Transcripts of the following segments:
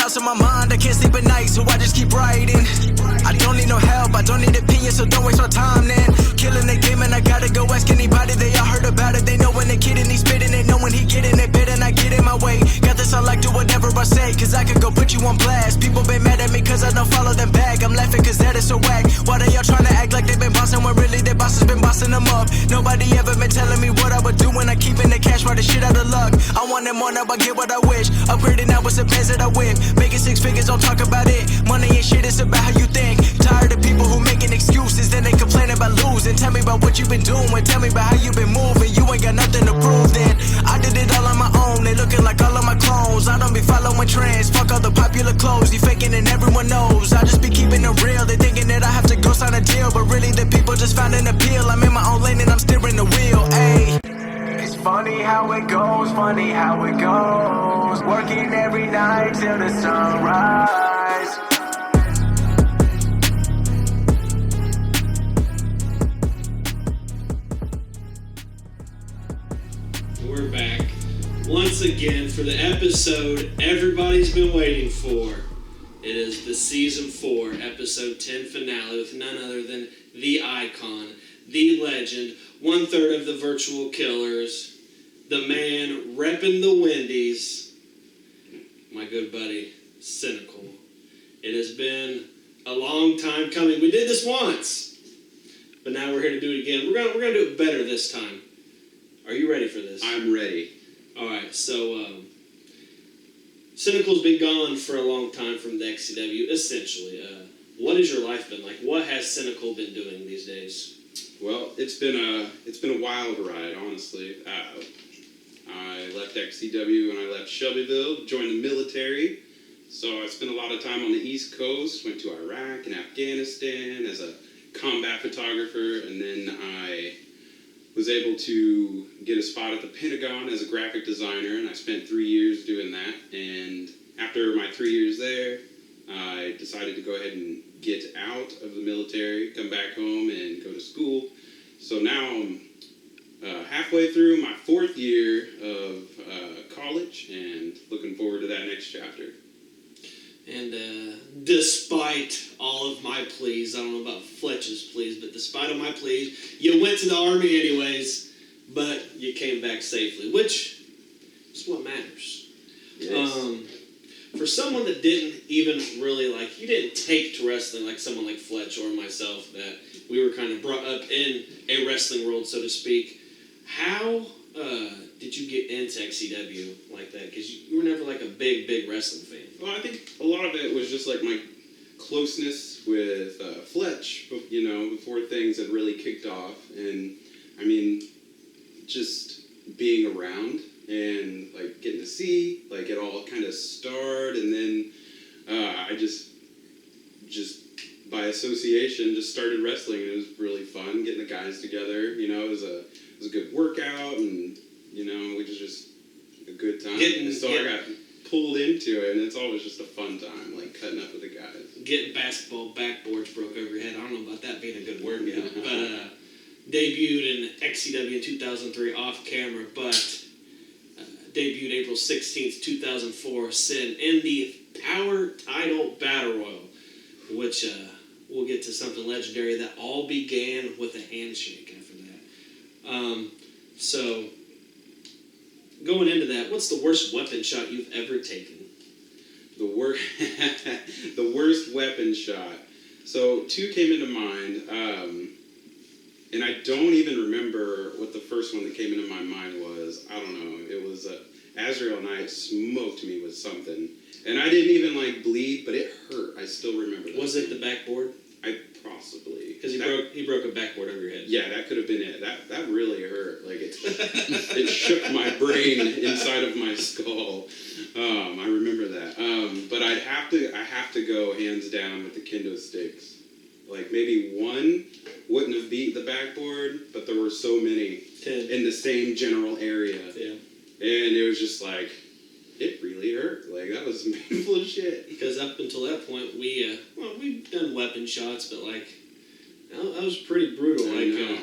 thoughts on my mind, I can't sleep at night, so I just keep writing. I don't need no help, I don't need opinions, so don't waste my time then. Killing the game and I gotta go ask anybody, they all heard about it. They know when the kid and he's spitting it, know when he getting it, bit and I get in my way. Got this, I like do whatever I say, cause I could go put you on blast. People been mad at me cause I don't follow them back. I'm laughing cause that is so whack. Why they all trying to act like they been bossing when really their boss has been bossing them up? Nobody ever been telling me what I would do when I keep in the cash, for the shit out of luck. I want it more, now I get what I wish. Upgrading now with some pants that I whip. Making 6 figures, don't talk about it. Money ain't shit, it's about how you think. Tired of people who making excuses, then they complain about losing. Tell me about what you been doing, tell me about how you been moving. You ain't got nothing to prove then. I did it all on my own, they looking like all of my clones. I don't be following trends, fuck all the popular clothes. You faking and everyone knows, I just be keeping it real. They thinking that I have to go sign a deal, but really the people just found an appeal. I'm in my own lane and I'm steering the wheel, ayy. It's funny how it goes, funny how it goes. Working every night till the sunrise. We're back once again for the episode everybody's been waiting for. It is the Season 4, Episode 10 finale with none other than the icon, the legend, 1/3 of the virtual killers, the man repping the Wendy's, my good buddy, SyNiKaL. It has been a long time coming. We did this once, but now we're here to do it again. We're gonna do it better this time. Are you ready for this? I'm ready. All right, so SyNiKaL's been gone for a long time from the XCW, essentially. What has your life been like? What has SyNiKaL been doing these days? Well, it's been a wild ride, honestly. I left XCW and I left Shelbyville, joined the military. So I spent a lot of time on the East Coast, went to Iraq and Afghanistan as a combat photographer, and then I was able to get a spot at the Pentagon as a graphic designer, and I spent 3 years doing that. And after my 3 years there, I decided to go ahead and get out of the military, come back home, and go to school. So now I'm halfway through my 4th year of college, and looking forward to that next chapter. And despite all of my pleas, I don't know about Fletch's pleas, but despite all my pleas, you went to the Army anyways, but you came back safely, which is what matters. Yes. For someone that didn't even really you didn't take to wrestling like someone like Fletch or myself, that we were kind of brought up in a wrestling world, so to speak, how did you get into XCW like that? Because you were never like a big wrestling fan. Well, I think a lot of it was just like my closeness with Fletch, before things had really kicked off. And I mean, just being around and like getting to see like it all kind of start, and then I just by association just started wrestling. It was really fun getting the guys together. It was a good workout, and it was just a good time. I got pulled into it, and it's always just a fun time, like cutting up with the guys. Getting basketball backboards broke over your head. I don't know about that being a good workout, but debuted in XCW in 2003 off camera, but debuted April 16th, 2004, Sin in the Power Title Battle Royal, which we'll get to something legendary that all began with a handshake after that. So, going into that, what's the worst weapon shot you've ever taken? The worst weapon shot. So 2 came into mind, and I don't even remember what the first one that came into my mind was. I don't know. It was Azrael Knight smoked me with something, and I didn't even bleed, but it hurt. I still remember that. Was it the backboard? Possibly. Because he broke a backboard over your head. Yeah, that could have been it. That really hurt. Like it shook my brain inside of my skull. I remember that. But I have to go hands down with the kendo sticks. Like maybe one wouldn't have beat the backboard, but there were so many 10 in the same general area. Yeah. And it was just like, it really hurt. Like, that was painful as shit. Because up until that point, we've done weapon shots, but that was pretty brutal. I know.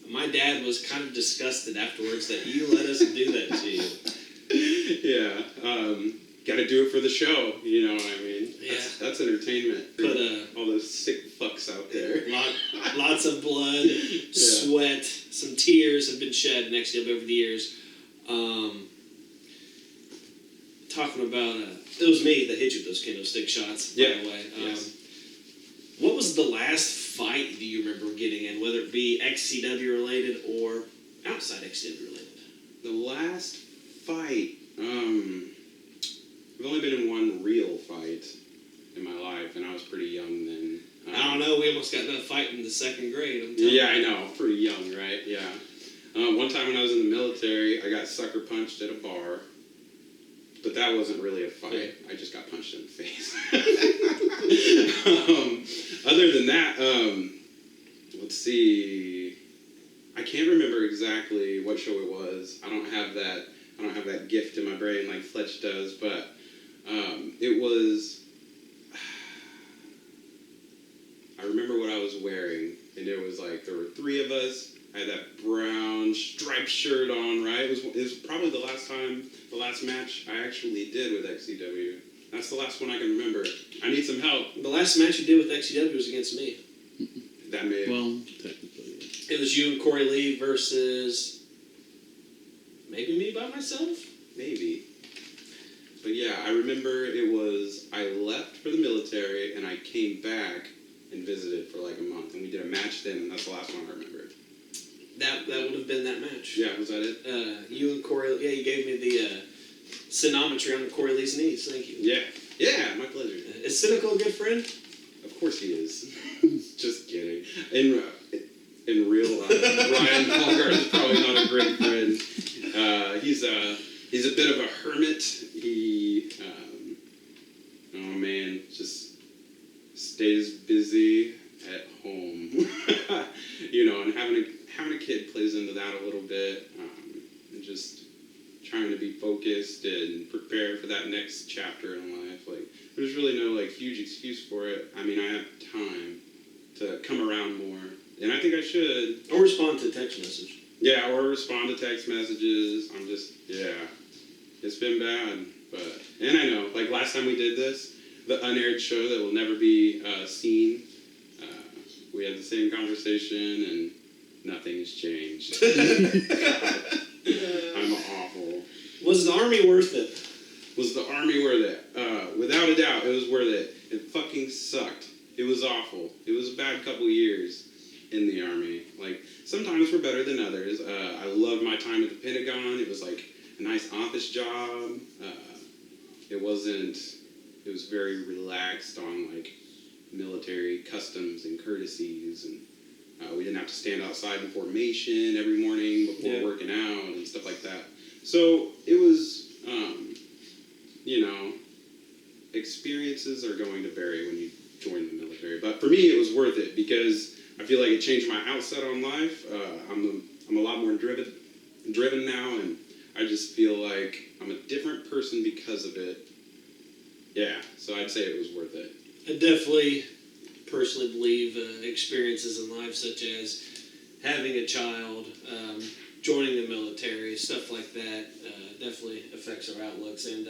My dad was kind of disgusted afterwards that you let us do that to you. Yeah. got to do it for the show. You know what I mean? Yeah. That's entertainment. For Put all those sick fucks out there. Lots of blood, sweat, some tears have been shed in XCW over the years. Talking about, it was me that hit you with those kendo stick shots, by the way. Yes. What was the last fight do you remember getting in, whether it be XCW related or outside XCW related? The last fight, I've only been in one real fight in my life, and I was pretty young then. I don't know, we almost got in a fight in the second grade. I'm telling Yeah, you. I know. Pretty young, right? Yeah. One time when I was in the military, I got sucker punched at a bar. But that wasn't really a fight. Yeah. I just got punched in the face. Other than that, let's see. I can't remember exactly what show it was. I don't have that gift in my brain like Fletch does. But it was. I remember what I was wearing, and it was like there were 3 of us. I had that brown striped shirt on, right? It was probably the last match I actually did with XCW. That's the last one I can remember. I need some help. The last match you did with XCW was against me. That may have... Well, technically. It was you and Corey Lee versus maybe me by myself? Maybe. But yeah, I remember it was... I left for the military, and I came back and visited for like a month. And we did a match then, and that's the last one I remember. That would have been that match. Yeah, was that it? You and Corey... Yeah, you gave me the sinometry on Corey Lee's knees. Thank you. Yeah, my pleasure. Is SyNiKaL a good friend? Of course he is. Just kidding. In real life, Ryan Polgar is probably not a great friend. He's a bit of a hermit. He, just stays busy at home. And having a kid plays into that a little bit. And just trying to be focused and prepare for that next chapter in life. Like, there's really no huge excuse for it. I mean, I have time to come around more, and I think I should. Or respond to a text message. Yeah, or respond to text messages. It's been bad, and I know. Like last time we did this, the unaired show that will never be seen. We had the same conversation, and nothing has changed. I'm awful. Was the Army worth it? Was the Army worth it? Without a doubt, it was worth it. It fucking sucked. It was awful. It was a bad couple years in the Army. Like, sometimes we're better than others. I loved my time at the Pentagon. It was like a nice office job. It was very relaxed on military customs and courtesies, and we didn't have to stand outside in formation every morning before working out and stuff like that. So it was, experiences are going to vary when you join the military. But for me, it was worth it because I feel like it changed my outset on life. I'm a lot more driven now, and I just feel like I'm a different person because of it. Yeah, so I'd say it was worth it. I definitely personally believe experiences in life such as having a child, joining the military, stuff like that, definitely affects our outlooks. And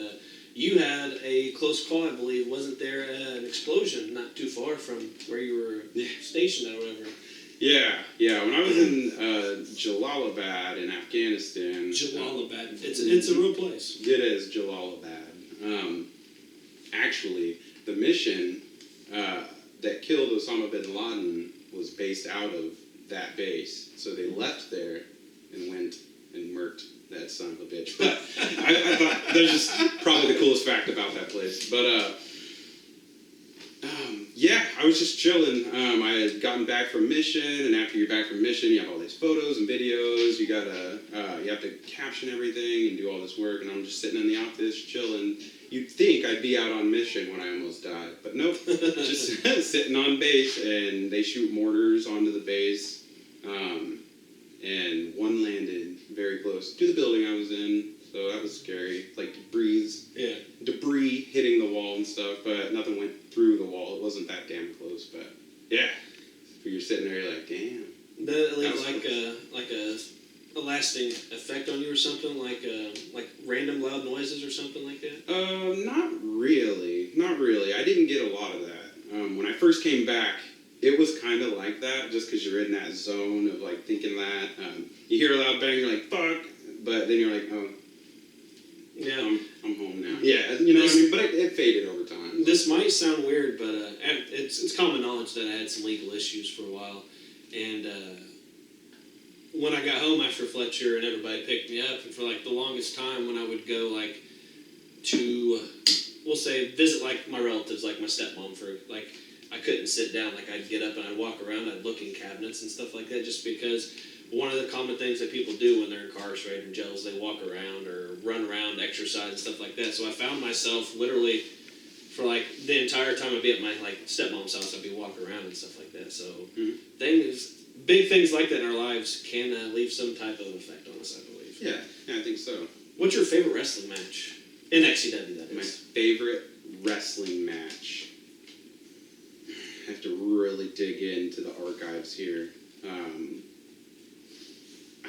you had a close call, I believe. Wasn't there an explosion not too far from where you were stationed at or whatever? Yeah. When I was in Jalalabad in Afghanistan. Jalalabad. It's a real place. It is, Jalalabad. Actually, the mission that killed Osama bin Laden was based out of that base. So they left there and went and murked that son of a bitch. But I thought that's just probably the coolest fact about that place. But I was just chilling. I had gotten back from mission, and after you're back from mission, you have all these photos and videos. You have to caption everything and do all this work. And I'm just sitting in the office chilling. You'd think I'd be out on mission when I almost died, but nope. Just sitting on base, and they shoot mortars onto the base, and one landed very close to the building I was in, so that was scary. Like debris hitting the wall and stuff, but nothing went through the wall. It wasn't that damn close, but yeah. So you're sitting there, you're like, damn. Did it leave like a lasting effect on you or something? like random loud noises or something like that? Not really. Not really. I didn't get a lot of that. When I first came back, it was kind of like that, just because you're in that zone of like thinking that. You hear a loud bang, you're like, fuck, but then you're like, oh, yeah, I'm home now. Yeah, you know what I mean? But it faded over time. This might sound weird, but it's common knowledge that I had some legal issues for a while. And when I got home after Fletcher and everybody picked me up, and for like the longest time when I would go like to, we'll say, visit like my relatives, like my stepmom, for like, I couldn't sit down. Like I'd get up and I'd walk around, I'd look in cabinets and stuff like that, just because one of the common things that people do when they're incarcerated in jail is they walk around or run around, exercise and stuff like that. So I found myself literally for like the entire time I'd be at my like stepmom's house, I'd be walking around and stuff like that. So big things like that in our lives can leave some type of effect on us, I believe. Yeah, I think so. What's your favorite wrestling match? In XCW, that is. My favorite wrestling match. I have to really dig into the archives here.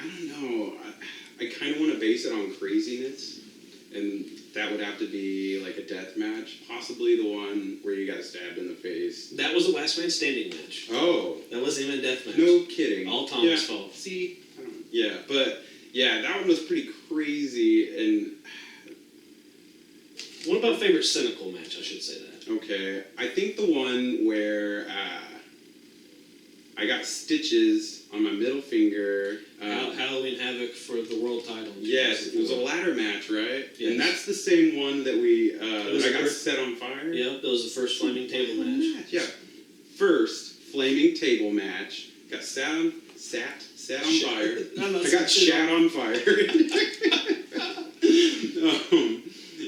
I don't know. I kind of want to base it on craziness, and that would have to be like a death match, possibly the one where you got stabbed in the face. That was a last man standing match. Oh, that wasn't even a death match. No kidding. All Tom's fault. See, I don't know. Yeah, but yeah, that one was pretty crazy. And what about favorite SyNiKaL match? I should say that. Okay, I think the one where I got stitches on my middle finger. Halloween Havoc for the world title. Yes, it was a ladder match, right? Yes. And that's the same one that I got set on fire? Yep, that was the first flaming table match. Yeah, first flaming table match. Got sat on fire. I got shat on fire.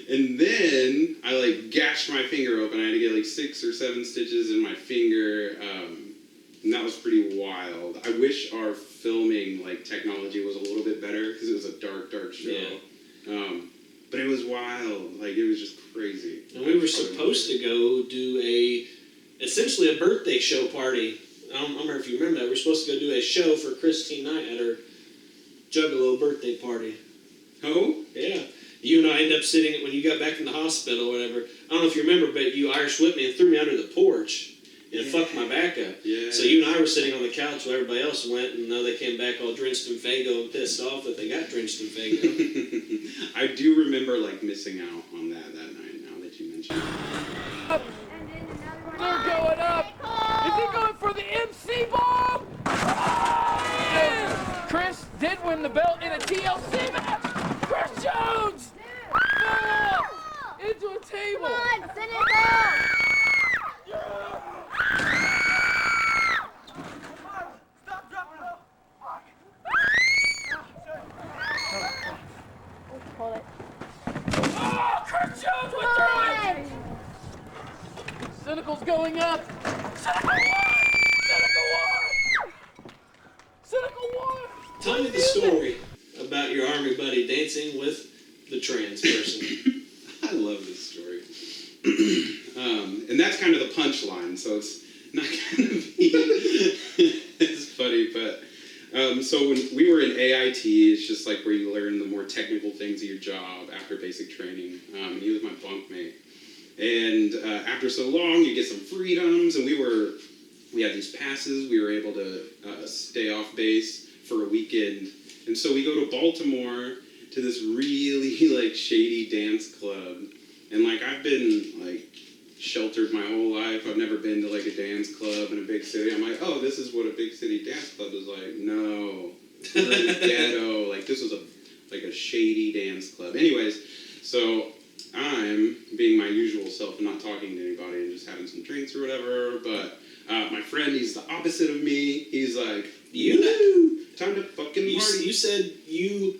And then I like gashed my finger open. I had to get like 6 or 7 stitches in my finger. And that was pretty wild. I wish our filming like technology was a little bit better because it was a dark show. Yeah. But it was wild. Like it was just crazy. And we were supposed to go do essentially a birthday show party. I don't remember if you remember that. We were supposed to go do a show for Christine Knight at her Juggalo birthday party. Oh? Yeah. You and I ended up sitting, when you got back from the hospital or whatever, I don't know if you remember, but you Irish whipped me and threw me under the porch. And it fucked my back up. Yeah. So you and I were sitting on the couch while everybody else went, and now they came back all drenched in Faygo and pissed off that they got drenched in Faygo. I do remember like missing out on that night, now that you mention it. They're going up! Is he going for the MC bomb? Oh! Chris did win the belt in a TLC match! Chris Jones! Into a table! Come on, SyNiKaL! Hold it. Oh, Chris Jones went through it! SyNiKaL's going up! SyNiKaL won! SyNiKaL won! Tell me the story about your army buddy dancing with the trans person. I love this story. And that's kind of the punchline, so it's not going to be as funny, but so when we were in AIT, it's just like where you learn the more technical things of your job after basic training. And he was my bunkmate. And after so long, you get some freedoms, and we had these passes. We were able to stay off base for a weekend. And so we go to Baltimore to this really like shady dance club. And like I've been like sheltered my whole life. I've never been to like a dance club in a big city. I'm like, oh, this is what a big city dance club is like. No, we're in the ghetto. Like this was a shady dance club. Anyways, so I'm being my usual self and not talking to anybody and just having some drinks or whatever. But my friend, he's the opposite of me. He's like, time to fucking party. You said you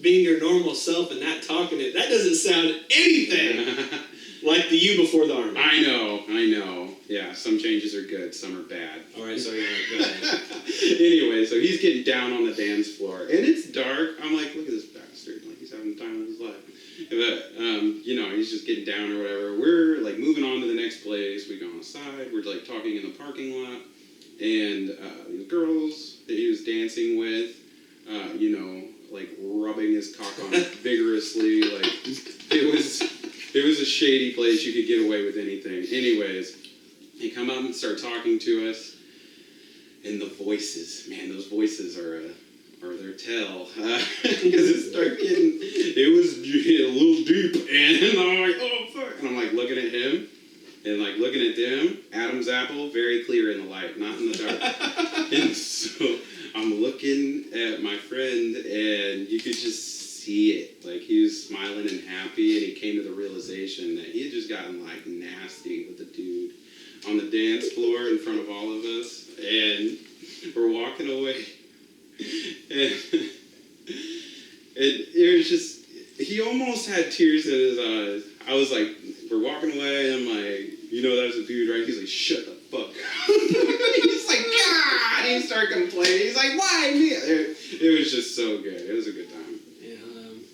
being your normal self and not talking it. That doesn't sound anything like the you before the army. I know. Yeah, some changes are good, some are bad. All right, so go ahead. Anyway, so he's getting down on the dance floor, and it's dark. I'm like, look at this bastard. Like, he's having the time of his life. But, he's just getting down or whatever. We're, like, moving on to the next place. We go outside. We're, like, talking in the parking lot. And the girls that he was dancing with, like rubbing his cock on it vigorously. Like it was a shady place. You could get away with anything. Anyways, he come out and start talking to us, and the voices, man, those voices are their tell, because it was a little deep, and I'm like, oh fuck, and I'm like looking at him, and like looking at them. Adam's apple, very clear in the light, not in the dark. And so I'm looking at my friend, and you could just see it. Like, he was smiling and happy, and he came to the realization that he had just gotten, like, nasty with the dude on the dance floor in front of all of us. And we're walking away. And it was just, he almost had tears in his eyes. I was like, we're walking away, and I'm like, you know that's a dude, right? He's like, shut the fuck up. He's like, God! And he started complaining. He's like, why me? It was just so good. It was a good time. Yeah,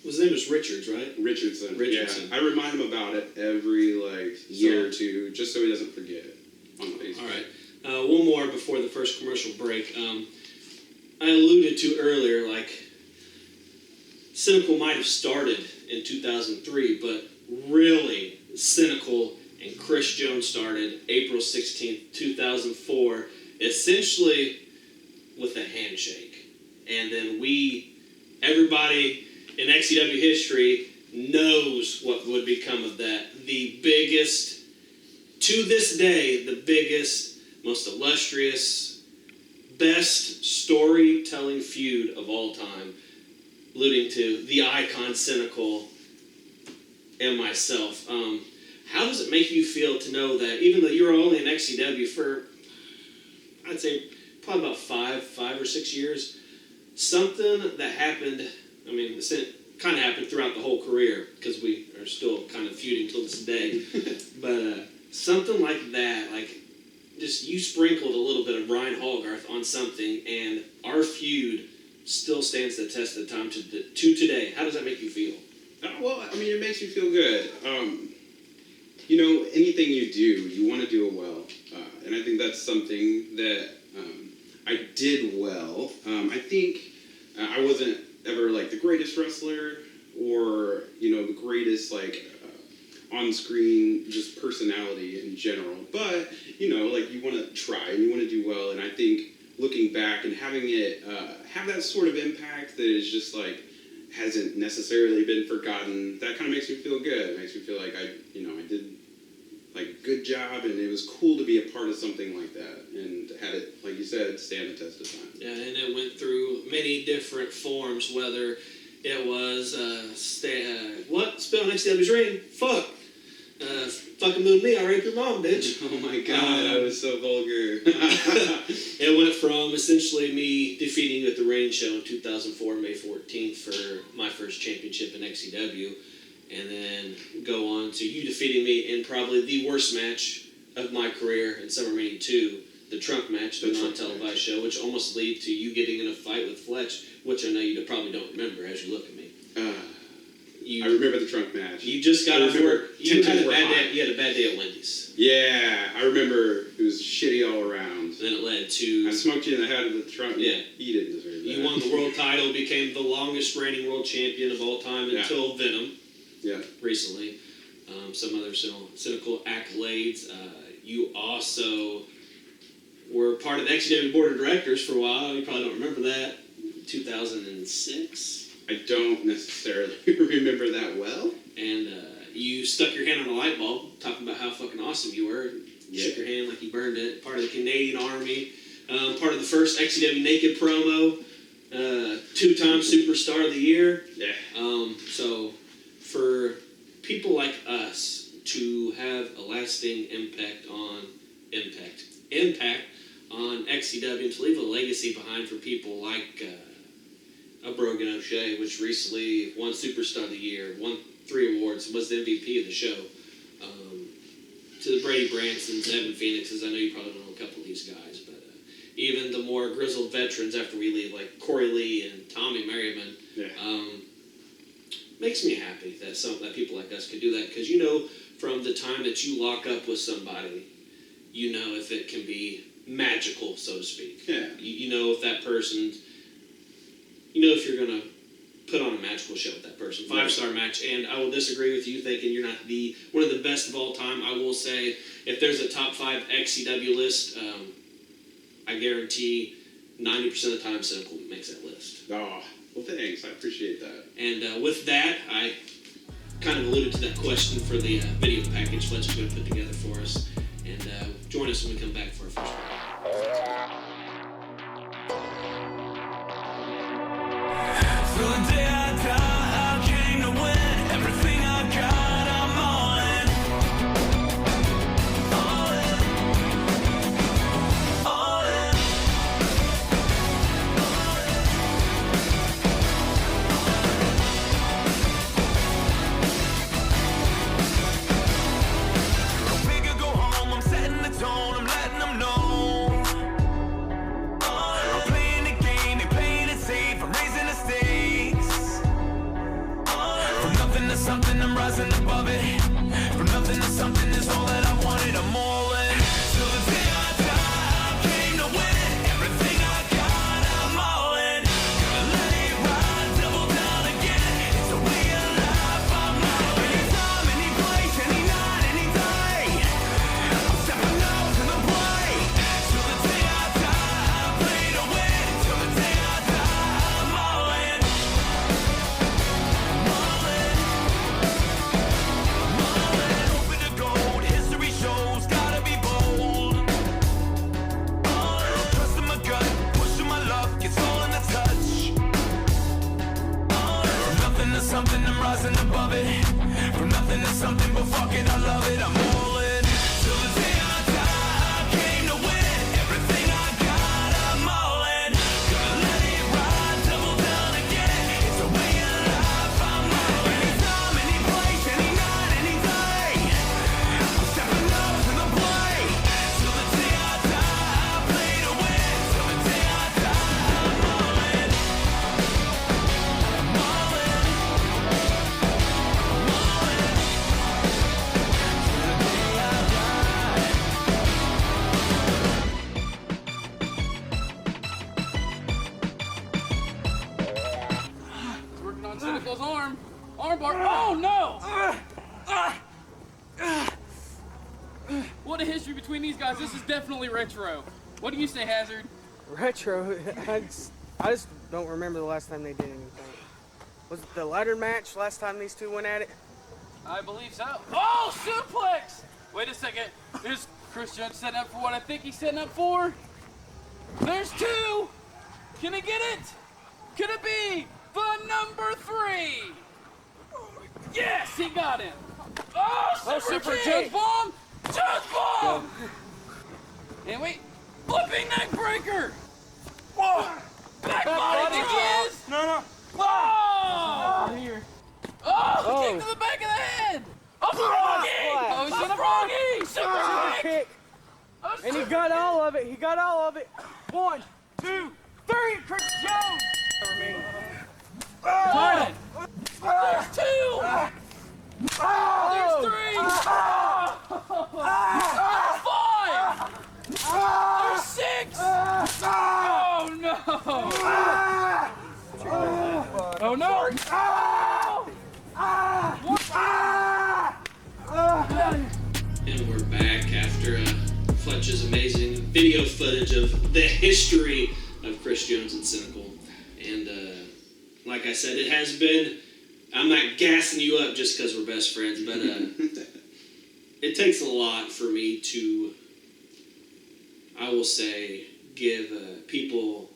his name was Richards, right? Richardson. Richardson. Yeah. I remind him about it every, year or two, just so he doesn't forget it on Facebook. All right. One more before the first commercial break. I alluded to earlier, SyNiKaL might have started in 2003, but really, SyNiKaL and Chris Jones started April 16th, 2004, essentially with a handshake. And then everybody in XCW history knows what would become of that. The biggest, to this day, the biggest, most illustrious, best storytelling feud of all time, alluding to the icon SyNiKaL and myself. How does it make you feel to know that even though you were only in XCW for, I'd say, probably about five or 6 years, something that happened, it kind of happened throughout the whole career, because we are still kind of feuding till this day, but something like that, just you sprinkled a little bit of Brian Hallgarth on something, and our feud still stands the test of time to today. How does that make you feel? Well, it makes me feel good. Anything you do, you want to do it well. And I think that's something that I did well. I think I wasn't ever, the greatest wrestler or, the greatest, on-screen just personality in general. But, you want to try and you want to do well. And I think looking back and having it have that sort of impact that is just, hasn't necessarily been forgotten, that kind of makes me feel good. It makes me feel like I did a good job, and it was cool to be a part of something like that, and had it, like you said, stand the test of time. Yeah, and it went through many different forms, whether it was what? Spit on XCW's ring? Fuck. Fucking move me, I raped your mom, bitch. Oh my god, I was so vulgar. It went from essentially me defeating you at the Rain Show in 2004, May 14th, for my first championship in XCW, and then go on to you defeating me in probably the worst match of my career in SummerMania 2, the trunk match, the non-televised show, which almost led to you getting in a fight with Fletch, which I know you probably don't remember as you look at me. I remember the trunk match. You just got off work. You had a bad day at Wendy's. Yeah, I remember it was shitty all around. Then it led to... I smoked you in the head of the trunk. Yeah. He didn't deserve that. You won the world title, became the longest reigning world champion of all time until Venom. Yeah. Recently. Some other SyNiKaL accolades. You also were part of the XCW board of directors for a while. You probably don't remember that. 2006. I don't necessarily remember that well. And you stuck your hand on a light bulb, talking about how fucking awesome you were. You shook your hand like you burned it. Part of the Canadian Army. Part of the first XCW Naked promo. 2-time Superstar of the Year. Yeah. So, for people like us to have a lasting impact on XCW, and to leave a legacy behind for people like a Brogan O'Shea, which recently won Superstar of the Year, won 3 awards, was the MVP of the show. To the Brady Bransons, Evan Phoenixes, I know you probably don't know a couple of these guys, but even the more grizzled veterans after we leave, like Corey Lee and Tommy Merriman, makes me happy that people like us could do that, because from the time that you lock up with somebody, if it can be magical, so to speak. Yeah. You know if that person, if you're going to put on a magical show with that person. 5-star match, and I will disagree with you thinking you're not one of the best of all time. I will say, if there's a top 5 XCW list, I guarantee 90% of the time SyNiKaL makes that list. Oh, well, thanks. I appreciate that. And with that, I kind of alluded to that question for the video package Fletch is going to put together for us. And join us when we come back for our first round. So the day I die, I came to win. Everything I got, I'm all in. All in. All in. Go big or go home, I'm setting the tone, I'm letting them know. I'm playing the game, they playing it safe, I'm raising the stakes. From nothing to something, I'm rising above it. From nothing to something is all that I wanted, I'm all in. Till the day I die, I came to win. Everything I got, I'm all in. Gonna let it ride, double down again. It's a way of life, I'm all in. Anytime, any place, any night, any day, I'm stepping out to the plate. Till the day I die, I play to win. Till the day I die, I'm all in. I'm all in. I'm all in. Open the gold, history shows, gotta be bold. All in. Trusting my gut, pushing my luck, it's all in the touch. All in. From nothing to something, I'm rising above it. From nothing to something, but fuck it, I love it, I'm all in. Till the day I die, I came to win. Everything I got, I'm all in. Gonna let it ride, double down again. It's a way of life, I'm all in. Anytime, any place, any night, any day, I'm stepping up to the plate. Till the day I die, I play to win. Till the day I die, I'm all in. I'm all in. I'm all in. Till the day I die. He's working on SyNiKal's arm. Armbar. Oh no! What a history between these guys. This is definitely retro. What do you say, Hazard? Retro. I just don't remember the last time they did anything. Was it the ladder match last time these two went at it? I believe so. Oh, suplex! Wait a second. Is Chris Jones setting up for what I think he's setting up for? There's 2! Can he get it? Could it be the number 3? Yes, he got him. Oh, super Jones bomb! Jones bomb! And wait, flipping neck breaker! Whoa! Back body kick is! No. Oh! Here. Oh! Kick to the back of the head! Oh, froggy! Oh, he's a froggy! Super kick! Kick. And he got all of it. He got all of it. 1, 2, 3. Chris Jones. One. There's 2! There's 3! There's 5! There's 6! Oh no! Oh no! And we're back after Fletch's amazing video footage of the history of Chris Jones and SyNiKaL. And like I said, it has been, I'm not gassing you up just because we're best friends, but it takes a lot for me to, I will say, give people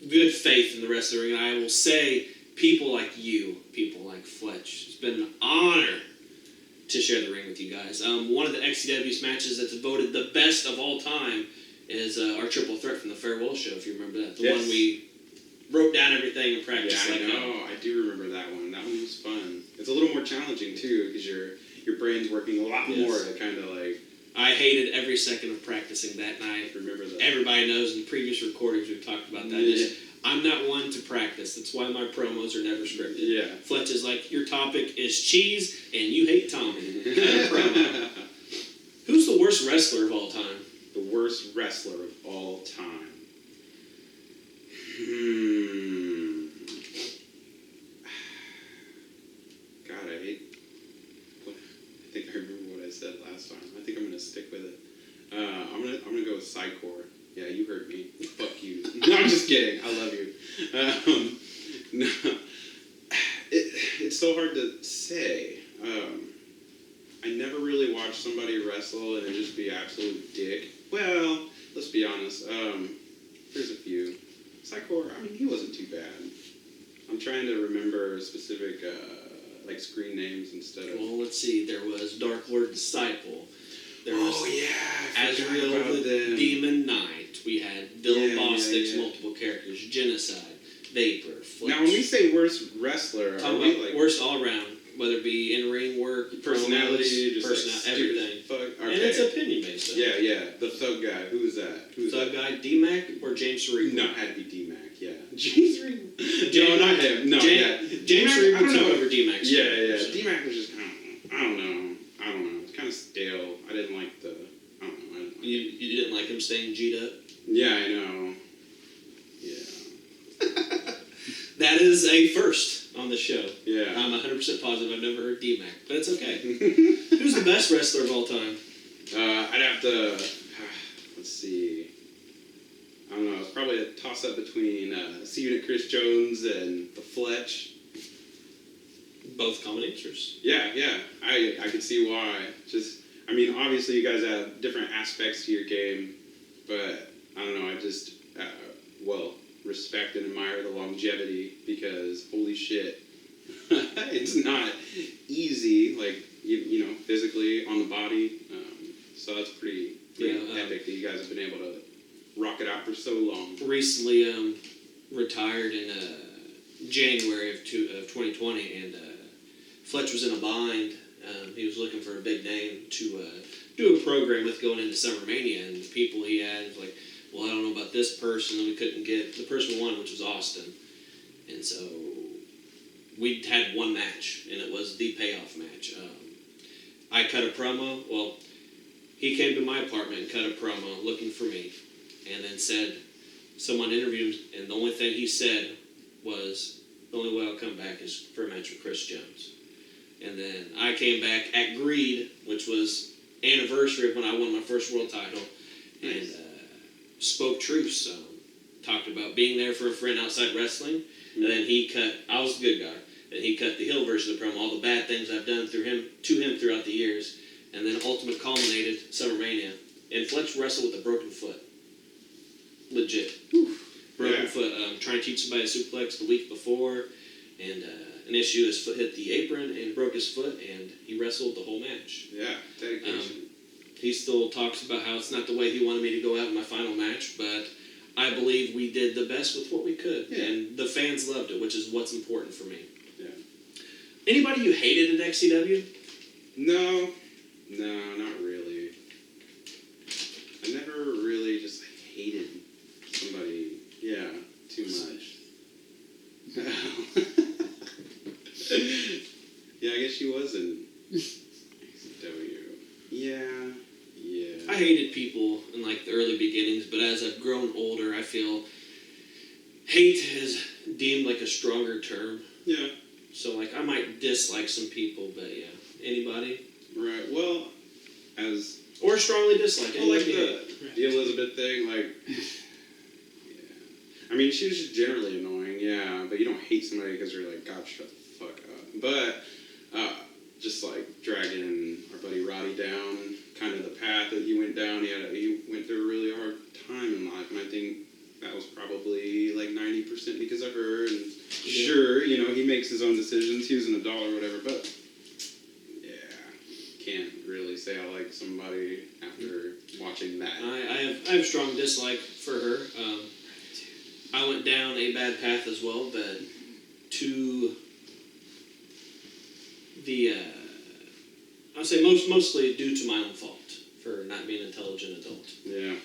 good faith in the wrestling ring. And I will say people like you, people like Fletch. It's been an honor to share the ring with you guys. One of the XCW's matches that's voted the best of all time is our triple threat from the farewell show, if you remember that. The Yes. one we wrote down everything and practiced. Yeah, I know. I do remember that one. That one was fun. It's a little more challenging too because your brain's working a lot more to kind of like. I hated every second of practicing that night. Remember that. Everybody knows in previous recordings we've talked about that. Yeah. I'm not one to practice. That's why my promos are never scripted. Yeah. Fletch is like, your topic is cheese and you hate Tommy. Kind of promo. Who's the worst wrestler of all time? The worst wrestler of all time. said last time. I think I'm gonna stick with it. I'm gonna go with SyNiKaL. Yeah, you heard me. Fuck you. No, I'm just kidding. I love you. No, it's so hard to say. I never really watched somebody wrestle and then just be absolute dick. Well, let's be honest. There's a few. SyNiKaL, I mean, he wasn't too bad. I'm trying to remember specific, like, screen names instead of... Well, let's see. There was Dark Lord Disciple. There was Azrael the Demon Knight. We had Villain Bostic's multiple characters. Genocide. Vapor. Flesh. Now, when we say worst wrestler, talk about like worst all around, whether it be in-ring work, personality, promos, just like everything. Fuck. Okay. And it's opinion based. Yeah. The thug guy. Who is that? Thug guy, D-Mac or James Cerebral? No, it had to be D-Mac. Yeah. James Cerebral. No, not him. No, James Cerebral took over D-Mac. Yeah. D-Mac was just I don't know. It's kind of stale. I didn't like the. I don't know. You didn't like him staying G'd up? Yeah, I know. Yeah. That is a first on the show. Yeah. I'm 100% positive I've never heard D-Mac, but it's okay. Who's the best wrestler of all time? I'd have to. Let's see. I don't know. It's probably a toss-up between C-Unit Chris Jones and the Fletch. Both common answers. Yeah. I could see why. Just, I mean, obviously you guys have different aspects to your game, but I don't know. I just, respect and admire the longevity because holy shit, it's not easy. Like you know, physically on the body. So that's pretty epic that you guys have been able to rock it out for so long. Recently retired in January of 2020, and Fletch was in a bind. He was looking for a big name to do a program with going into Summer Mania, and the people he had was like, well, I don't know about this person, and we couldn't get the person we wanted, which was Austin. And so we had one match, and it was the payoff match. I cut a promo. Well, he came to my apartment and cut a promo looking for me, and then said, someone interviewed him, and the only thing he said was, the only way I'll come back is for a match with Chris Jones. And then I came back at Greed, which was anniversary of when I won my first world title, and spoke truth. Talked about being there for a friend outside wrestling, and then he cut. I was the good guy, and he cut the heel version of the promo, all the bad things I've done to him throughout the years, and then ultimate culminated Summer Mania. And Fletch wrestled with a broken foot, legit. Broken foot. Trying to teach somebody a suplex the week before, and an issue. His foot hit the apron and broke his foot, and he wrestled the whole match. Yeah, dedication. He still talks about how it's not the way he wanted me to go out in my final match, but I believe we did the best with what we could, and the fans loved it, which is what's important for me. Yeah. Anybody you hated at XCW? No, not really. I never really just hated somebody, too much. Yeah, I guess she was in XCW. Yeah. I hated people in like the early beginnings, but as I've grown older, I feel hate is deemed like a stronger term. Yeah. So like I might dislike some people, but yeah. Anybody? Right. Well, or strongly dislike. Well, like the Elizabeth thing, like. I mean, she was just generally annoying, but you don't hate somebody because you're like, God, shut the fuck up. But just like dragging our buddy Roddy down, kind of the path that he went down, he went through a really hard time in life, and I think that was probably like 90% because of her. And sure, you know, he makes his own decisions. He was an adult or whatever, but can't really say I like somebody after watching that. I have strong dislike for her. I went down a bad path as well, but to the, I'd say mostly due to my own fault for not being an intelligent adult. Yeah.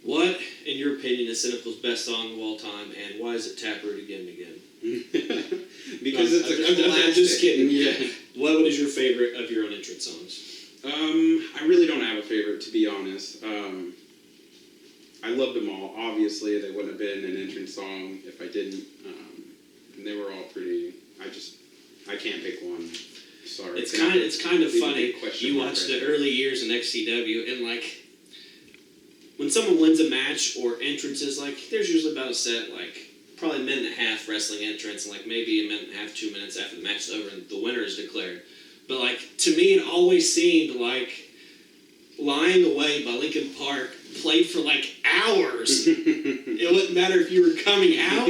What, in your opinion, is SyNiKal's best song of all time, and why is it Taproot again and again? Because it's a classic. I'm just kidding. Yeah. What is your favorite of your own entrance songs? I really don't have a favorite, to be honest. I loved them all. Obviously, they wouldn't have been an entrance song if I didn't. And they were all pretty. I can't pick one. Sorry. It's kind of Maybe funny. big question You mark watch right the there. early years in XCW, and like when someone wins a match or entrances, like there's usually about a set like probably a minute and a half wrestling entrance, and like maybe a minute and a half, 2 minutes after the match is over and the winner is declared. But like to me, it always seemed like Lying Away by Linkin Park played for like hours. It wouldn't matter if you were coming out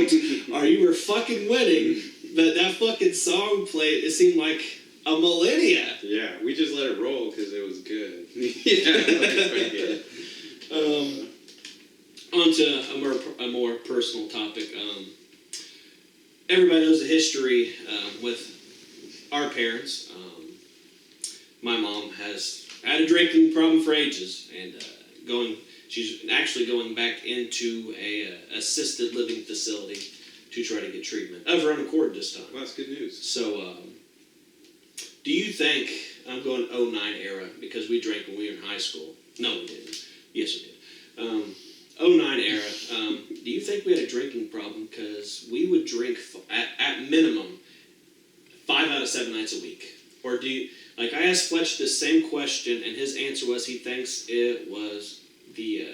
or you were fucking winning, but that fucking song played. It seemed like a millennia. Yeah, we just let it roll because it was good. Pretty good. On to a more personal topic. Everybody knows the history with our parents. My mom has had a drinking problem for ages, and she's actually going back into a assisted living facility to try to get treatment of her own accord this time. Well, that's good news. So, do you think, I'm going 09 era, because we drank when we were in high school. No, we didn't. Yes, we did. 09 era, do you think we had a drinking problem? Because we would drink, at minimum, 5 out of 7 nights a week. Or do you, like I asked Fletch the same question, and his answer was he thinks it was the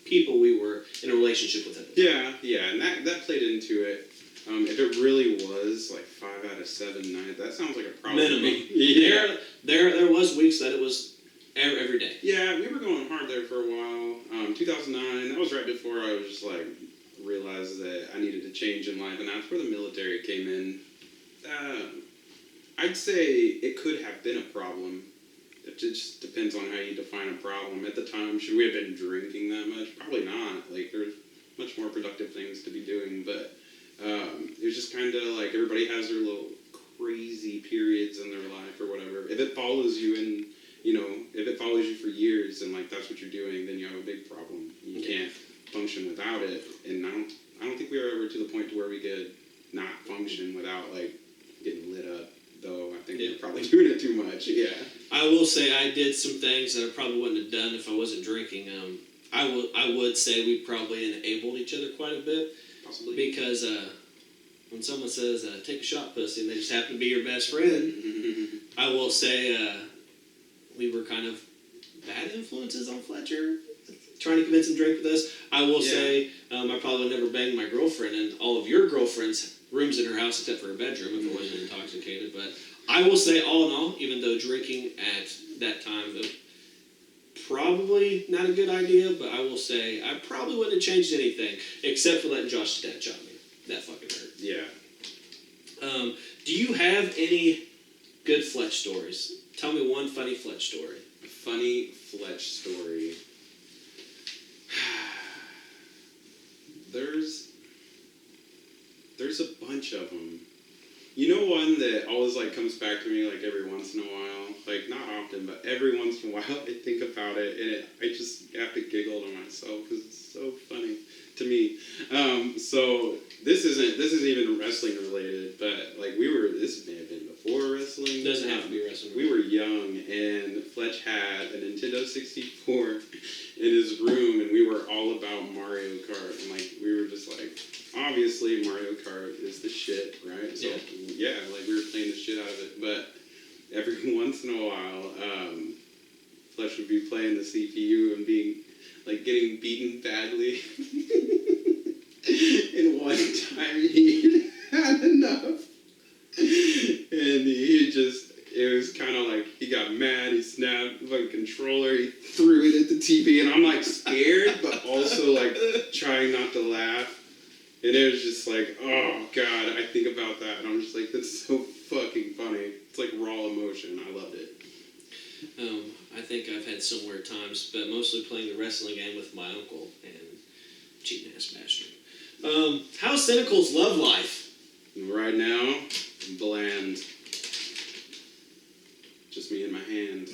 people we were in a relationship with at the time. Yeah, and that played into it. If it really was like 5 out of 7 nights, that sounds like a problem. Minimum. Yeah. There was weeks that it was every day. Yeah, we were going hard there for a while. 2009, that was right before I was just like realized that I needed to change in life, and that's where the military came in. I'd say it could have been a problem. It just depends on how you define a problem. At the time, should we have been drinking that much? Probably not. Like, there's much more productive things to be doing, but it was just kind of like everybody has their little crazy periods in their life or whatever. If it follows you and, if it follows you for years and like that's what you're doing, then you have a big problem. You can't function without it. And I don't think we were ever to the point to where we could not function without like getting lit up. Though I think we're probably doing it too much. Yeah. I will say I did some things that I probably wouldn't have done if I wasn't drinking. I would say we probably enabled each other quite a bit. Possibly. Because when someone says, take a shot, pussy, and they just happen to be your best friend, I will say we were kind of bad influences on Fletcher, trying to convince him to drink with us. I will say I probably would never bang my girlfriend in all of your girlfriends' rooms in her house except for her bedroom if it wasn't intoxicated. But I will say, all in all, even though drinking at that time was probably not a good idea, but I will say I probably wouldn't have changed anything except for letting Josh's dad chop me. That fucking hurt. Yeah. Do you have any good Fletch stories? Tell me one funny Fletch story. A funny Fletch story. There's a bunch of them. You know one that always like comes back to me like every once in a while? Like not often, but every once in a while I think about it and I just have to giggle to myself because it's so funny to me. So this isn't even wrestling related, but like this may have been before wrestling. It doesn't have to be wrestling. We were young and Fletch had a Nintendo 64 in his room and we were all about Mario Kart and like we were just like, obviously Mario Kart is the shit, right? So yeah, like we were playing the shit out of it, but every once in a while, Fletch would be playing the CPU and getting beaten badly. And one time he had enough. And it was kind of like, he got mad, he snapped the controller, he threw it at the TV, and I'm like scared, but also like trying not to laugh. And it was just like, oh God, I think about that, and I'm just like, that's so fucking funny. It's like raw emotion. I loved it. I think I've had similar times, but mostly playing the wrestling game with my uncle and cheating ass bastard. How's SyNiKal's love life? Right now, bland. Just me and my hand.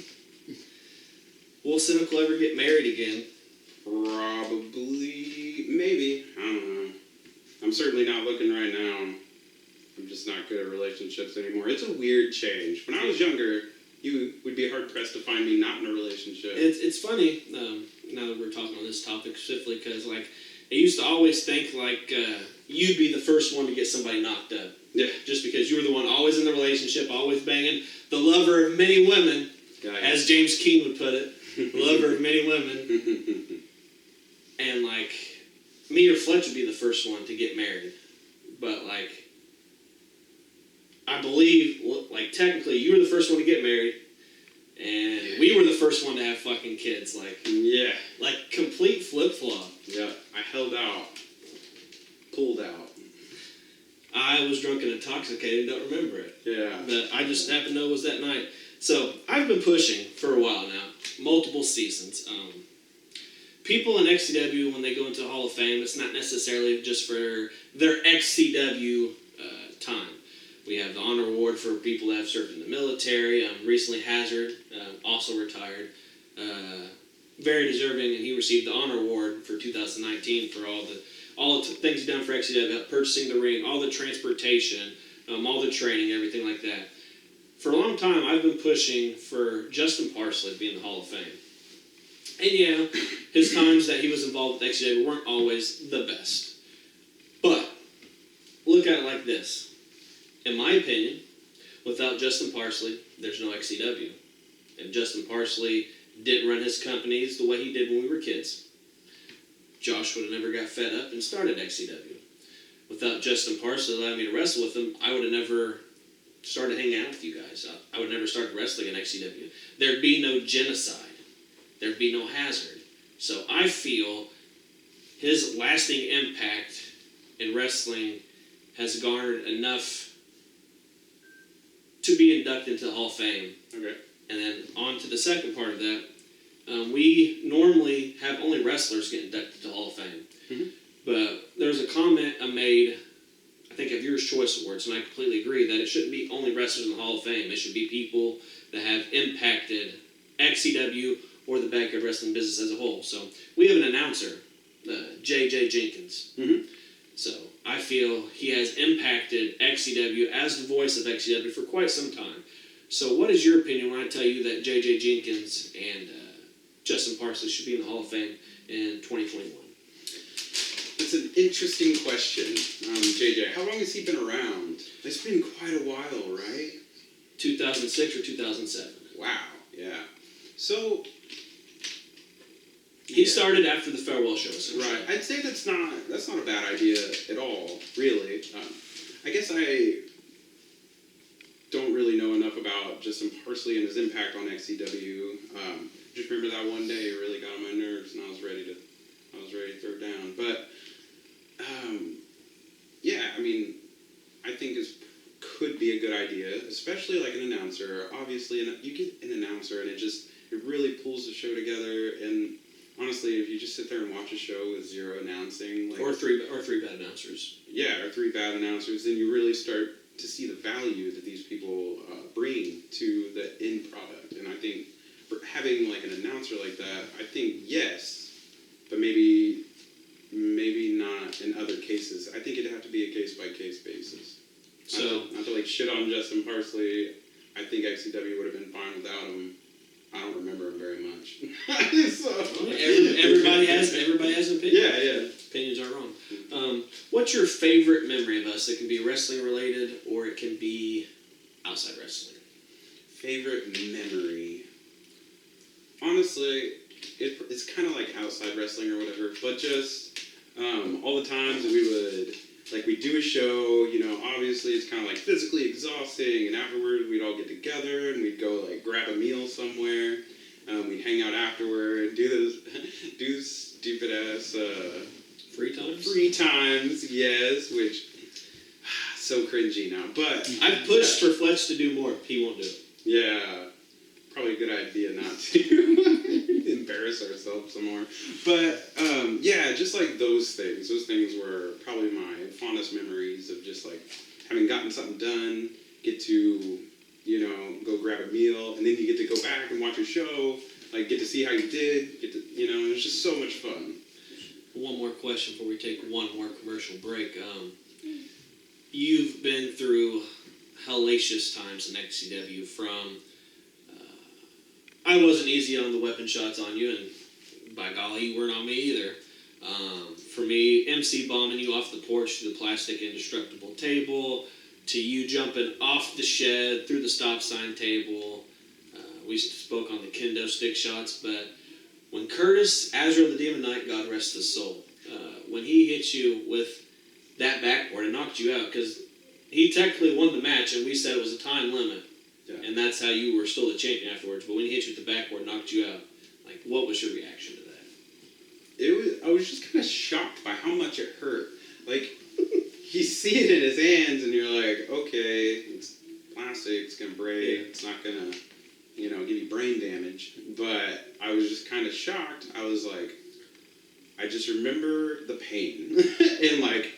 Will SyNiKal ever get married again? Probably, maybe. I don't know. I'm certainly not looking right now. I'm just not good at relationships anymore. It's a weird change. When I was younger, you would be hard pressed to find me not in a relationship. It's funny now that we're talking on this topic specifically because like I used to always think like you'd be the first one to get somebody knocked up. Yeah. Just because you were the one always in the relationship, always banging the lover of many women, Guy. as James Keene would put it, the lover of many women. And, like, me or Fletch would be the first one to get married. But, like, I believe, like, technically, you were the first one to get married, and we were the first one to have fucking kids. Like, Yeah. like complete flip-flop. Yeah. I held out. Pulled out. I was drunk and intoxicated, don't remember it. Yeah. But I just happened to know it was that night. So, I've been pushing for a while now, multiple seasons. People in XCW, when they go into the Hall of Fame, it's not necessarily just for their XCW time. We have the honor award for people that have served in the military. Recently, Hazard, also retired. Very deserving, and he received the honor award for 2019 for all the things he's done for XCW, purchasing the ring, all the transportation, all the training, everything like that. For a long time, I've been pushing for Justin Parsley to be in the Hall of Fame. And yeah, his times that he was involved with XCW weren't always the best. But, look at it like this. In my opinion, without Justin Parsley, there's no XCW. If Justin Parsley didn't run his companies the way he did when we were kids, Josh would have never got fed up and started XCW. Without Justin Parsley allowing me to wrestle with him, I would have never started hanging out with you guys. I would have never started wrestling in XCW. There'd be no genocide. There'd be no Hazard. So I feel his lasting impact in wrestling has garnered enough to be inducted into the Hall of Fame. Okay. And then on to the second part of that. We normally have only wrestlers get inducted to the Hall of Fame. Mm-hmm. But there was a comment I made, I think, at Viewer's Choice Awards, and I completely agree that it shouldn't be only wrestlers in the Hall of Fame. It should be people that have impacted XCW or the backyard wrestling business as a whole. So we have an announcer, J.J. Jenkins. Mm-hmm. So I feel he has impacted XCW as the voice of XCW for quite some time. So what is your opinion when I tell you that J.J. Jenkins and Justin Parsley should be in the Hall of Fame in 2021? That's an interesting question, JJ. How long has he been around? It's been quite a while, right? 2006 or 2007. Wow, yeah. So... He started after the farewell show, essentially. Right. I'd say that's not a bad idea at all, really. I guess I don't really know enough about Justin Parsley and his impact on XCW. Just remember that one day it really got on my nerves, and I was ready to throw it down. But yeah, I mean, I think it could be a good idea, especially like an announcer. Obviously, you get an announcer, and it really pulls the show together. And honestly, if you just sit there and watch a show with zero announcing, like, or three bad announcers. Yeah, or three bad announcers, then you really start to see the value that these people bring to the end product. And I think for having like an announcer like that, I think yes, but maybe not in other cases. I think it'd have to be a case-by-case basis. So not to like shit on Justin Parsley. I think XCW would have been fine without him. I don't remember him very much. So, everybody has an opinion. Yeah. Opinions aren't wrong. What's your favorite memory of us? It can be wrestling related, or it can be outside wrestling. Favorite memory? Honestly, it's kind of like outside wrestling or whatever, but just all the times that we would, like, we'd do a show, you know, obviously it's kind of like physically exhausting, and afterward we'd all get together and we'd go like grab a meal somewhere. We'd hang out afterward, do stupid ass free times, yes, which so cringy now. But I've pushed for Fletch to do more. He won't do it. Yeah, probably a good idea not to embarrass ourselves some more. But yeah, just like those things. Those things were probably my fondest memories of just like having gotten something done, get to, you know, go grab a meal, and then you get to go back and watch a show, like get to see how you did, get to, you know, it was just so much fun. One more question before we take one more commercial break. You've been through hellacious times in XCW from... I wasn't easy on the weapon shots on you, and by golly, you weren't on me either. For me, MC bombing you off the porch to the plastic indestructible table, to you jumping off the shed, through the stop sign table. We spoke on the kendo stick shots, but when Curtis, Azrael the Demon Knight, God rest his soul, when he hit you with that backboard and knocked you out, because he technically won the match, and we said it was a time limit, and that's how you were still the champion afterwards, but when he hit you with the backboard, knocked you out, like, what was your reaction to that? I was just kind of shocked by how much it hurt. Like, you see it in his hands, and you're like, okay, it's plastic, it's gonna break, it's not gonna, give you brain damage. But I was just kind of shocked. I was like, I just remember the pain, and like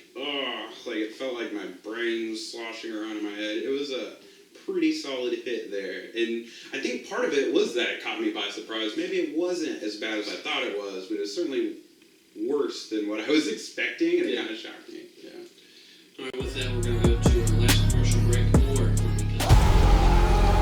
it felt like my brain was sloshing around in my head. It was a pretty solid hit there, and I think part of it was that it caught me by surprise. Maybe it wasn't as bad as I thought it was, but it was certainly worse than what I was expecting, and it kind of shocked me. Yeah. All right, with that, we're going to go to our last commercial break. More when we come back.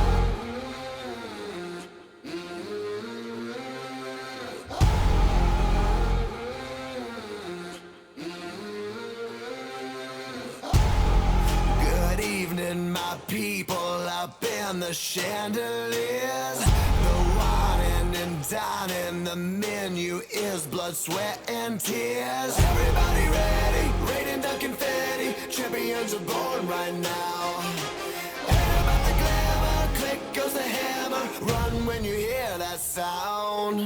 Good evening, my people up in the chandeliers. The wine and dining, the menu is blood, sweat, and tears. Everybody ready, raining down confetti. Champions are born right now. Air about the glamour, click goes the hammer. Run when you hear that sound.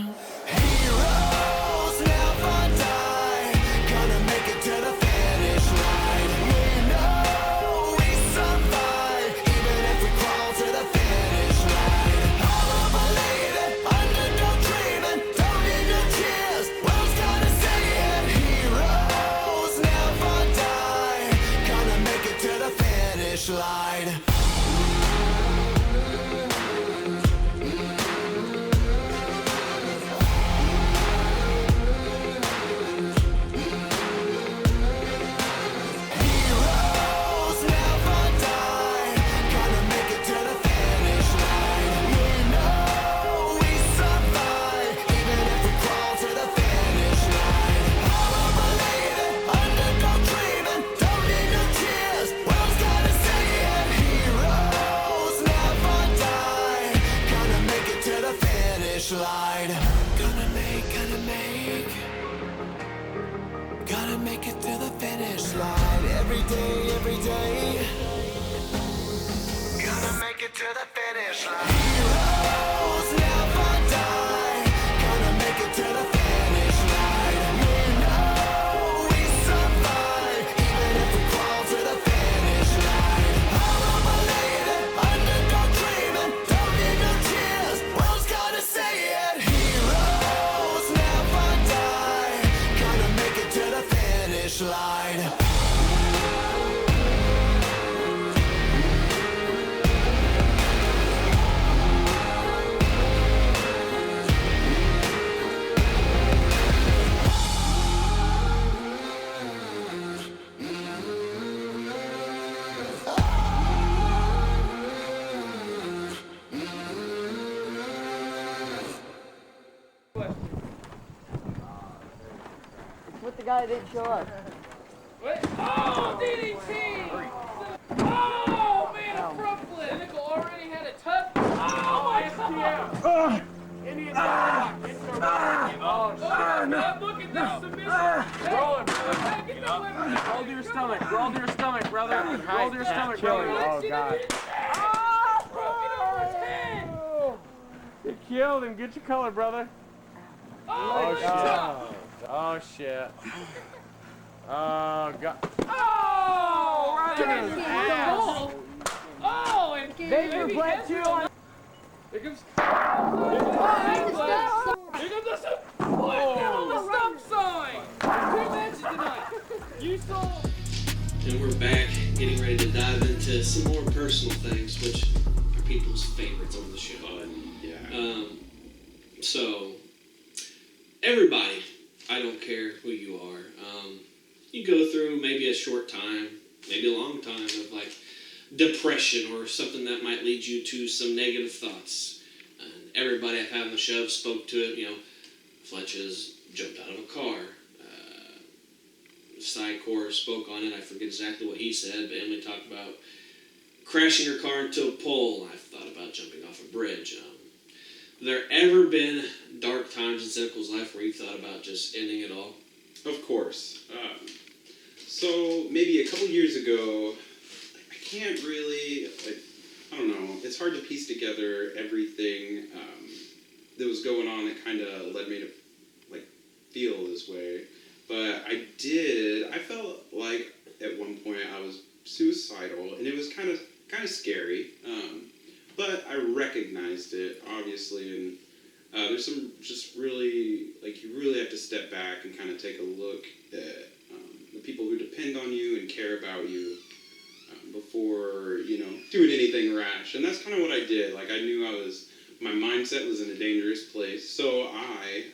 Heroes never die, gonna make it to the finish line. We know we survive, even if we crawl to the finish line. All of a lady, underdog dreaming, don't need no cheers, world's gonna say it. Heroes never die, gonna make it to the finish line. Heroes never die, gonna make it to the finish line. We know we survive, even if we crawl to the finish line. All of a lady, underdog dreaming, don't need no cheers, world's gonna say it. Heroes never die, gonna make it to the finish line. Gotta make it to the finish line. Every day. Gotta make it to the finish line. Heroes never die, gonna make it to the finish line. We know we survive, even if we crawl to the finish line. All of a lady, underdog dreaming, don't need no cheers, world's gonna say it. Heroes never die, gonna make it to the finish line. With the guy that didn't show up. Wait. Oh, DDT! Oh, man, a front flip. SyNiKaL already had a tough. Oh, my God. Indian Dog. Oh, man, look at this submission. Roll it, Back in the weapon. Roll to your stomach. Roll to your stomach, brother. Roll to your stomach, Brother, brother. let's see the hit. Oh, broken over his head. Get killed and get your color, brother. Oh, shit. Oh shit. Oh god. Oh, right Can I in his see ass. Oh, and They maybe were Ezra. too on. Here comes. Oh, Here comes the stop. Oh, the stop sign. Two matches tonight. You saw. And we're back, getting ready to dive into some more personal things, which are people's favorites on the show. Yeah. So, everybody, I don't care who you are, you go through maybe a short time, maybe a long time of like depression or something that might lead you to some negative thoughts. And everybody I've had on the show spoke to it. Fletch has jumped out of a car. SyNiKaL spoke on it. I forget exactly what he said, but Emily talked about crashing your car into a pole. I've thought about jumping off a bridge. Have there ever been dark times in SyNiKal's life where you thought about just ending it all? Of course. So maybe a couple years ago, I can't really, I don't know, it's hard to piece together everything that was going on that kind of led me to feel this way. But I felt like at one point I was suicidal, and it was kind of scary. But I recognized it, obviously, and there's some just really, you really have to step back and kind of take a look at the people who depend on you and care about you before, doing anything rash. And that's kind of what I did. I knew my mindset was in a dangerous place, so I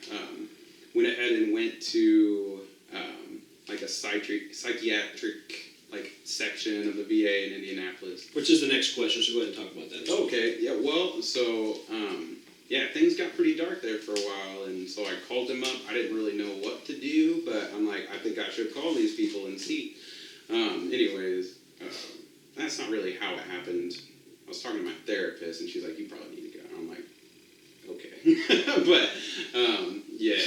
went ahead and went to a psychiatric section of the VA in Indianapolis. Which is the next question, so go ahead and talk about that. Okay, yeah, well, so, things got pretty dark there for a while, and so I called them up. I didn't really know what to do, but I'm like, I think I should call these people and see. Anyways, that's not really how it happened. I was talking to my therapist, and she's like, you probably need to go. And I'm like, okay. But,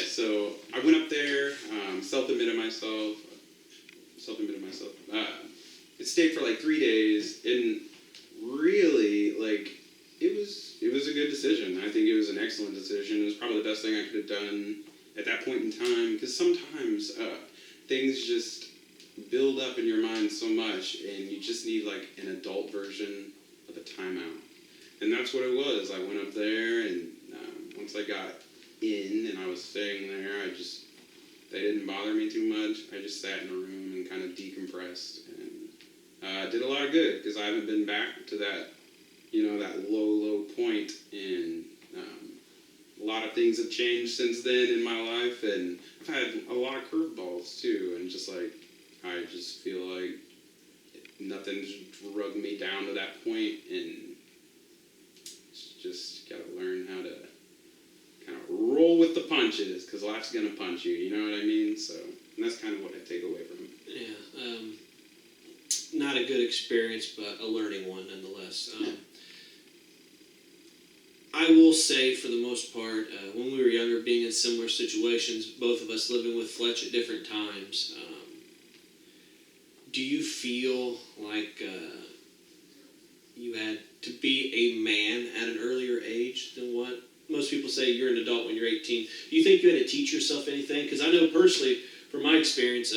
so I went up there, self-admitted myself. It stayed for 3 days, and really, it was a good decision. I think it was an excellent decision. It was probably the best thing I could have done at that point in time, because sometimes things just build up in your mind so much, and you just need an adult version of a timeout. And that's what it was. I went up there, and once I got in and I was staying there, they didn't bother me too much. I just sat in a room and kind of decompressed, and did a lot of good, because I haven't been back to that, that low point, and a lot of things have changed since then in my life, and I've had a lot of curveballs too, and I just feel like nothing's drugged me down to that point, and just gotta learn how to kind of roll with the punches, because life's gonna punch you, you know what I mean? So, and that's kind of what I take away from it. Yeah, not a good experience, but a learning one nonetheless. I will say, for the most part, when we were younger, being in similar situations, both of us living with Fletch at different times, do you feel like you had to be a man at an earlier age than what most people say? You're an adult when you're 18. Do you think you had to teach yourself anything? Because I know personally, from my experience,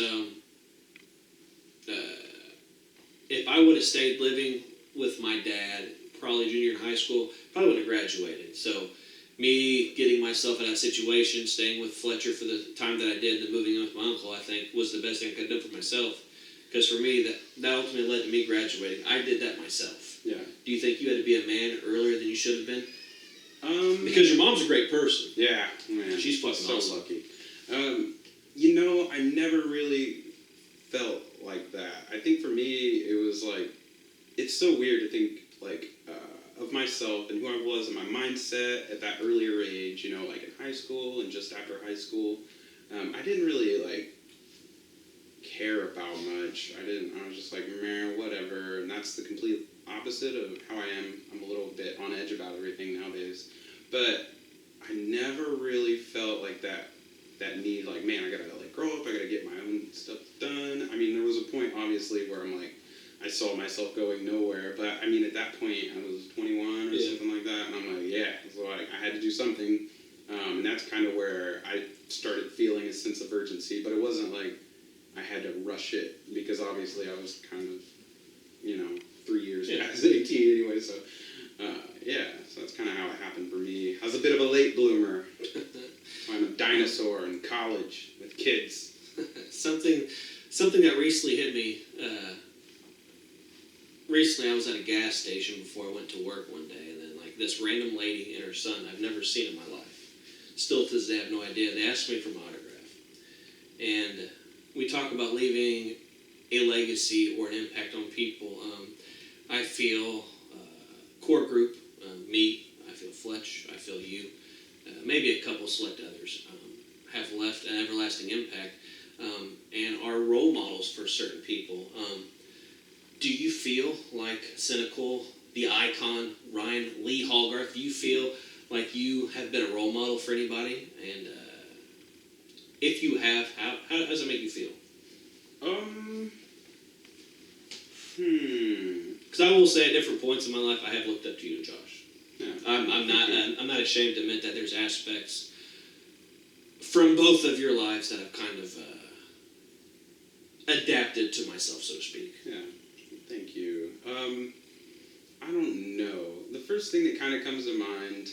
if I would have stayed living with my dad, probably junior in high school, probably wouldn't have graduated. So me getting myself in that situation, staying with Fletcher for the time that I did, and then moving in with my uncle, I think was the best thing I could have done for myself. Because for me, that ultimately led to me graduating. I did that myself. Yeah. Do you think you had to be a man earlier than you should have been? Because your mom's a great person. Yeah, man. She's fucking so awesome. lucky. I never really felt like that. I think for me, it was it's so weird to think of myself and who I was and my mindset at that earlier age, in high school and just after high school. I didn't really care about much. I was just meh, whatever. And that's the complete opposite of how I am. I'm a little bit on edge about everything nowadays. But I never really felt that need, man, I gotta grow up, I gotta get my own stuff done. I mean, there was a point, obviously, where I'm I saw myself going nowhere, but I mean, at that point, I was 21 or something like that, and I'm so I had to do something, and that's kind of where I started feeling a sense of urgency, but it wasn't I had to rush it, because obviously I was kind of, 3 years past 18 anyway, so, so that's kind of how it happened for me. I was a bit of a late bloomer. I'm a dinosaur in college with kids. Something that recently hit me. Recently, I was at a gas station before I went to work one day, and then this random lady and her son I've never seen in my life. Still to this day, I have no idea. They asked me for my autograph, and we talk about leaving a legacy or an impact on people. I feel core group, me. I feel Fletch. I feel you. Maybe a couple select others have left an everlasting impact and are role models for certain people. Do you feel like SyNiKaL, the icon, Ryan Lee Hallgarth, do you feel like you have been a role model for anybody? And if you have, how does it make you feel? Because I will say at different points in my life, I have looked up to you and Josh. Yeah. I'm not ashamed to admit that there's aspects from both of your lives that I've kind of adapted to myself, so to speak. Yeah, thank you. I don't know. The first thing that kind of comes to mind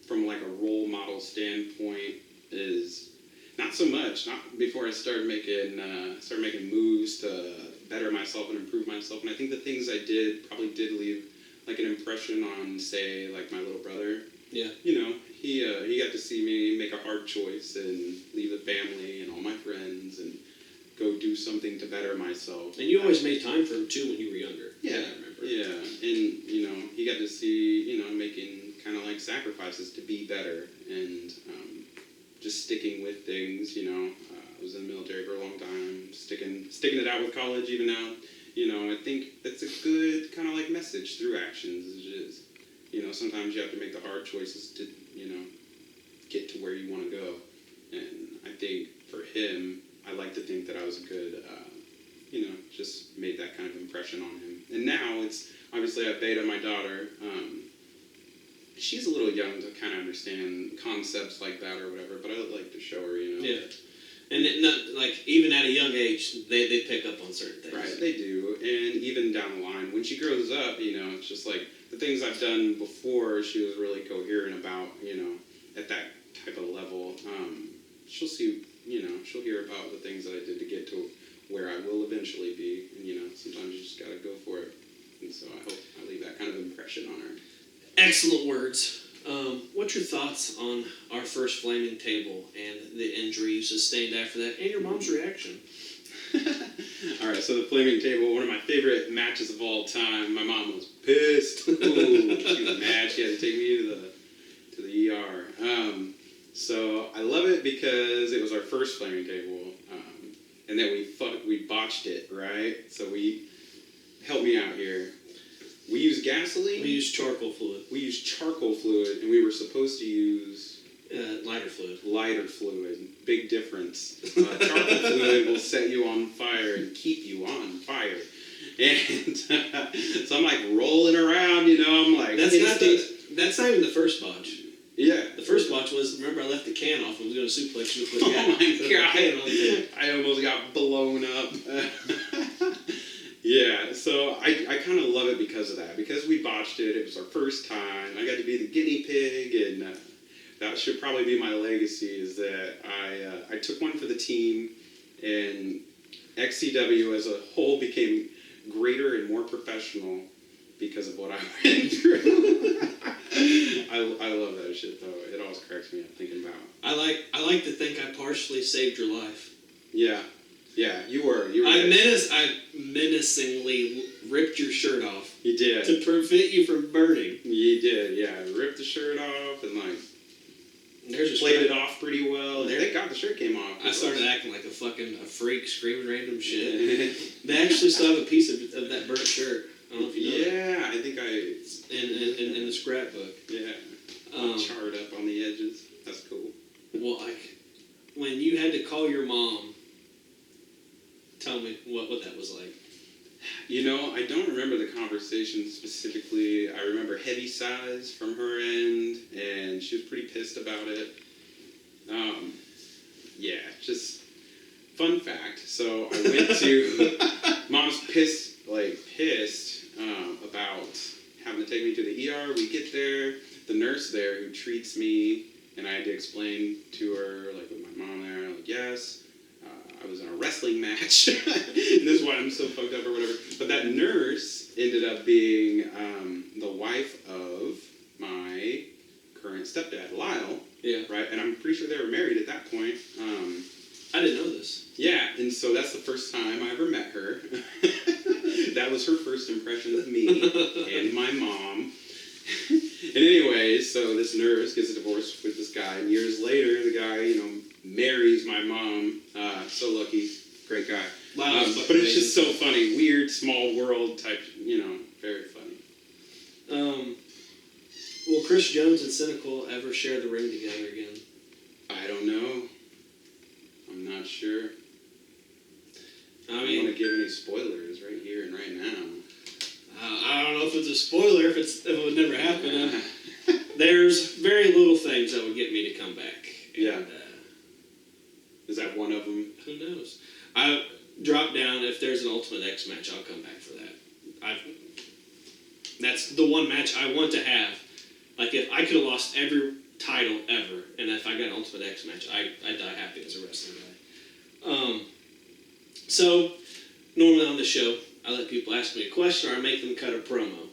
from like a role model standpoint is not so much. Not before I started making moves to better myself and improve myself. And I think the things I did probably did leave like an impression on, say, like my little brother. Yeah. You know, he got to see me make a hard choice and leave the family and all my friends and go do something to better myself. And you always made time for him too when you were younger. Yeah, I remember. yeah, and you know, he got to see, you know, making kind of like sacrifices to be better and just sticking with things. You know, I was in the military for a long time, sticking it out with college even now. You know, I think that's a good kind of like message through actions. Is you know, sometimes you have to make the hard choices to, you know, get to where you want to go. And I think for him, I like to think that I was a good, you know, just made that kind of impression on him. And now it's, obviously I have Beta, my daughter. She's a little young to kind of understand concepts like that or whatever, but I would like to show her, you know. Yeah. And like, even at a young age, they pick up on certain things. Right, they do. And even down the line, when she grows up, you know, it's just like the things I've done before she was really coherent about, you know, at that type of level. She'll see, you know, she'll hear about the things that I did to get to where I will eventually be. And, you know, sometimes you just got to go for it. And so I hope I leave that kind of impression on her. Excellent words. What's your thoughts on our first flaming table and the injury you sustained after that, and your mom's reaction? All right, so the flaming table, one of my favorite matches of all time. My mom was pissed. Ooh, she was mad. She had to take me to the ER. So I love it because it was our first flaming table, and then we botched it, right? So help me out here. We used gasoline. We used charcoal fluid. We used charcoal fluid, and we were supposed to use lighter fluid. Lighter fluid. Big difference. Charcoal fluid will set you on fire and keep you on fire. And so I'm like rolling around, you know. I'm like, that's not even the first botch. Yeah. The first watch was, remember I left the can off and was going to suplex you with the can. Oh my God. I almost got blown up. Yeah, so I kind of love it because of that. Because we botched it, it was our first time. I got to be the guinea pig, and that should probably be my legacy, is that I took one for the team, and XCW as a whole became greater and more professional because of what I went through. I love that shit, though. It always cracks me up thinking about. I like to think I partially saved your life. Yeah. Yeah, you were. I menacingly ripped your shirt off. You did. To prevent you from burning. You did, yeah. Ripped the shirt off and played it off pretty well. Thank God the shirt came off. I started acting like a freak, screaming random shit. They actually still have a piece of that burnt shirt. I don't know if you know that. I think in the scrapbook. Yeah. Charred up on the edges. That's cool. Well, when you had to call your mom, tell me what that was like. You know, I don't remember the conversation specifically. I remember heavy sighs from her end, and she was pretty pissed about it. Yeah, just fun fact. So I went to Mom's pissed about having to take me to the ER. We get there, the nurse there who treats me, and I had to explain to her, like with my mom there, like, yes. I was in a wrestling match, and this is why I'm so fucked up or whatever. But that nurse ended up being the wife of my current stepdad, Lyle. Yeah. Right? And I'm pretty sure they were married at that point. I didn't know this. Yeah, and so that's the first time I ever met her. That was her first impression of me and my mom. And anyways, so this nurse gets a divorce with this guy, and years later, the guy, you know, marries my mom. So lucky, great guy. Wow, But it's just so funny. Weird, small world type, very funny. Will Chris Jones and SyNiKaL ever share the ring together again? I don't know. I'm not sure. I don't mean, want to give any spoilers right here and right now. I don't know if it's a spoiler, if it would never happen. There's very little things that would get me to come back. Yeah. And, is that one of them? who knows? I drop down. If there's an Ultimate X match, I'll come back for that. That's the one match I want to have. Like, if I could have lost every title ever, and if I got an Ultimate X match, I'd die happy as a wrestling guy. So, normally on the show, I let people ask me a question or I make them cut a promo.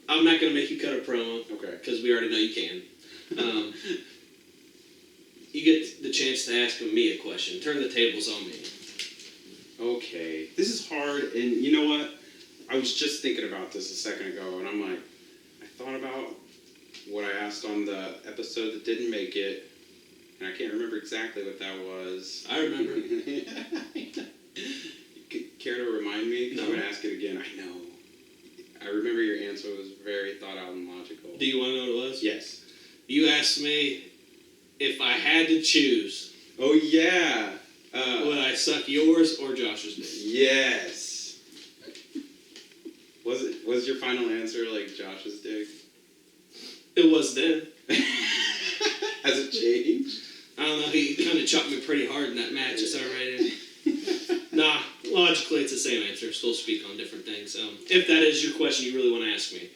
I'm not going to make you cut a promo, Okay. because we already know you can. You get the chance to ask me a question. Turn the tables on me. Okay. This is hard, and you know what? I was just thinking about this a second ago, and I'm like, I thought about what I asked on the episode that didn't make it, and I can't remember exactly what that was. I remember. Care to remind me? 'Cause No. I'm going to ask it again. I know. I remember your answer was very thought out and logical. Do you want to know what it was? Yes. You asked me if I had to choose, Oh, yeah. would I suck yours or Josh's dick? Yes. Was your final answer like Josh's dick? It was then. Has it changed? I don't know, he kind of chopped me pretty hard in that match, is that right? Nah, logically it's the same answer, still speak on different things. If that is your question you really want to ask me.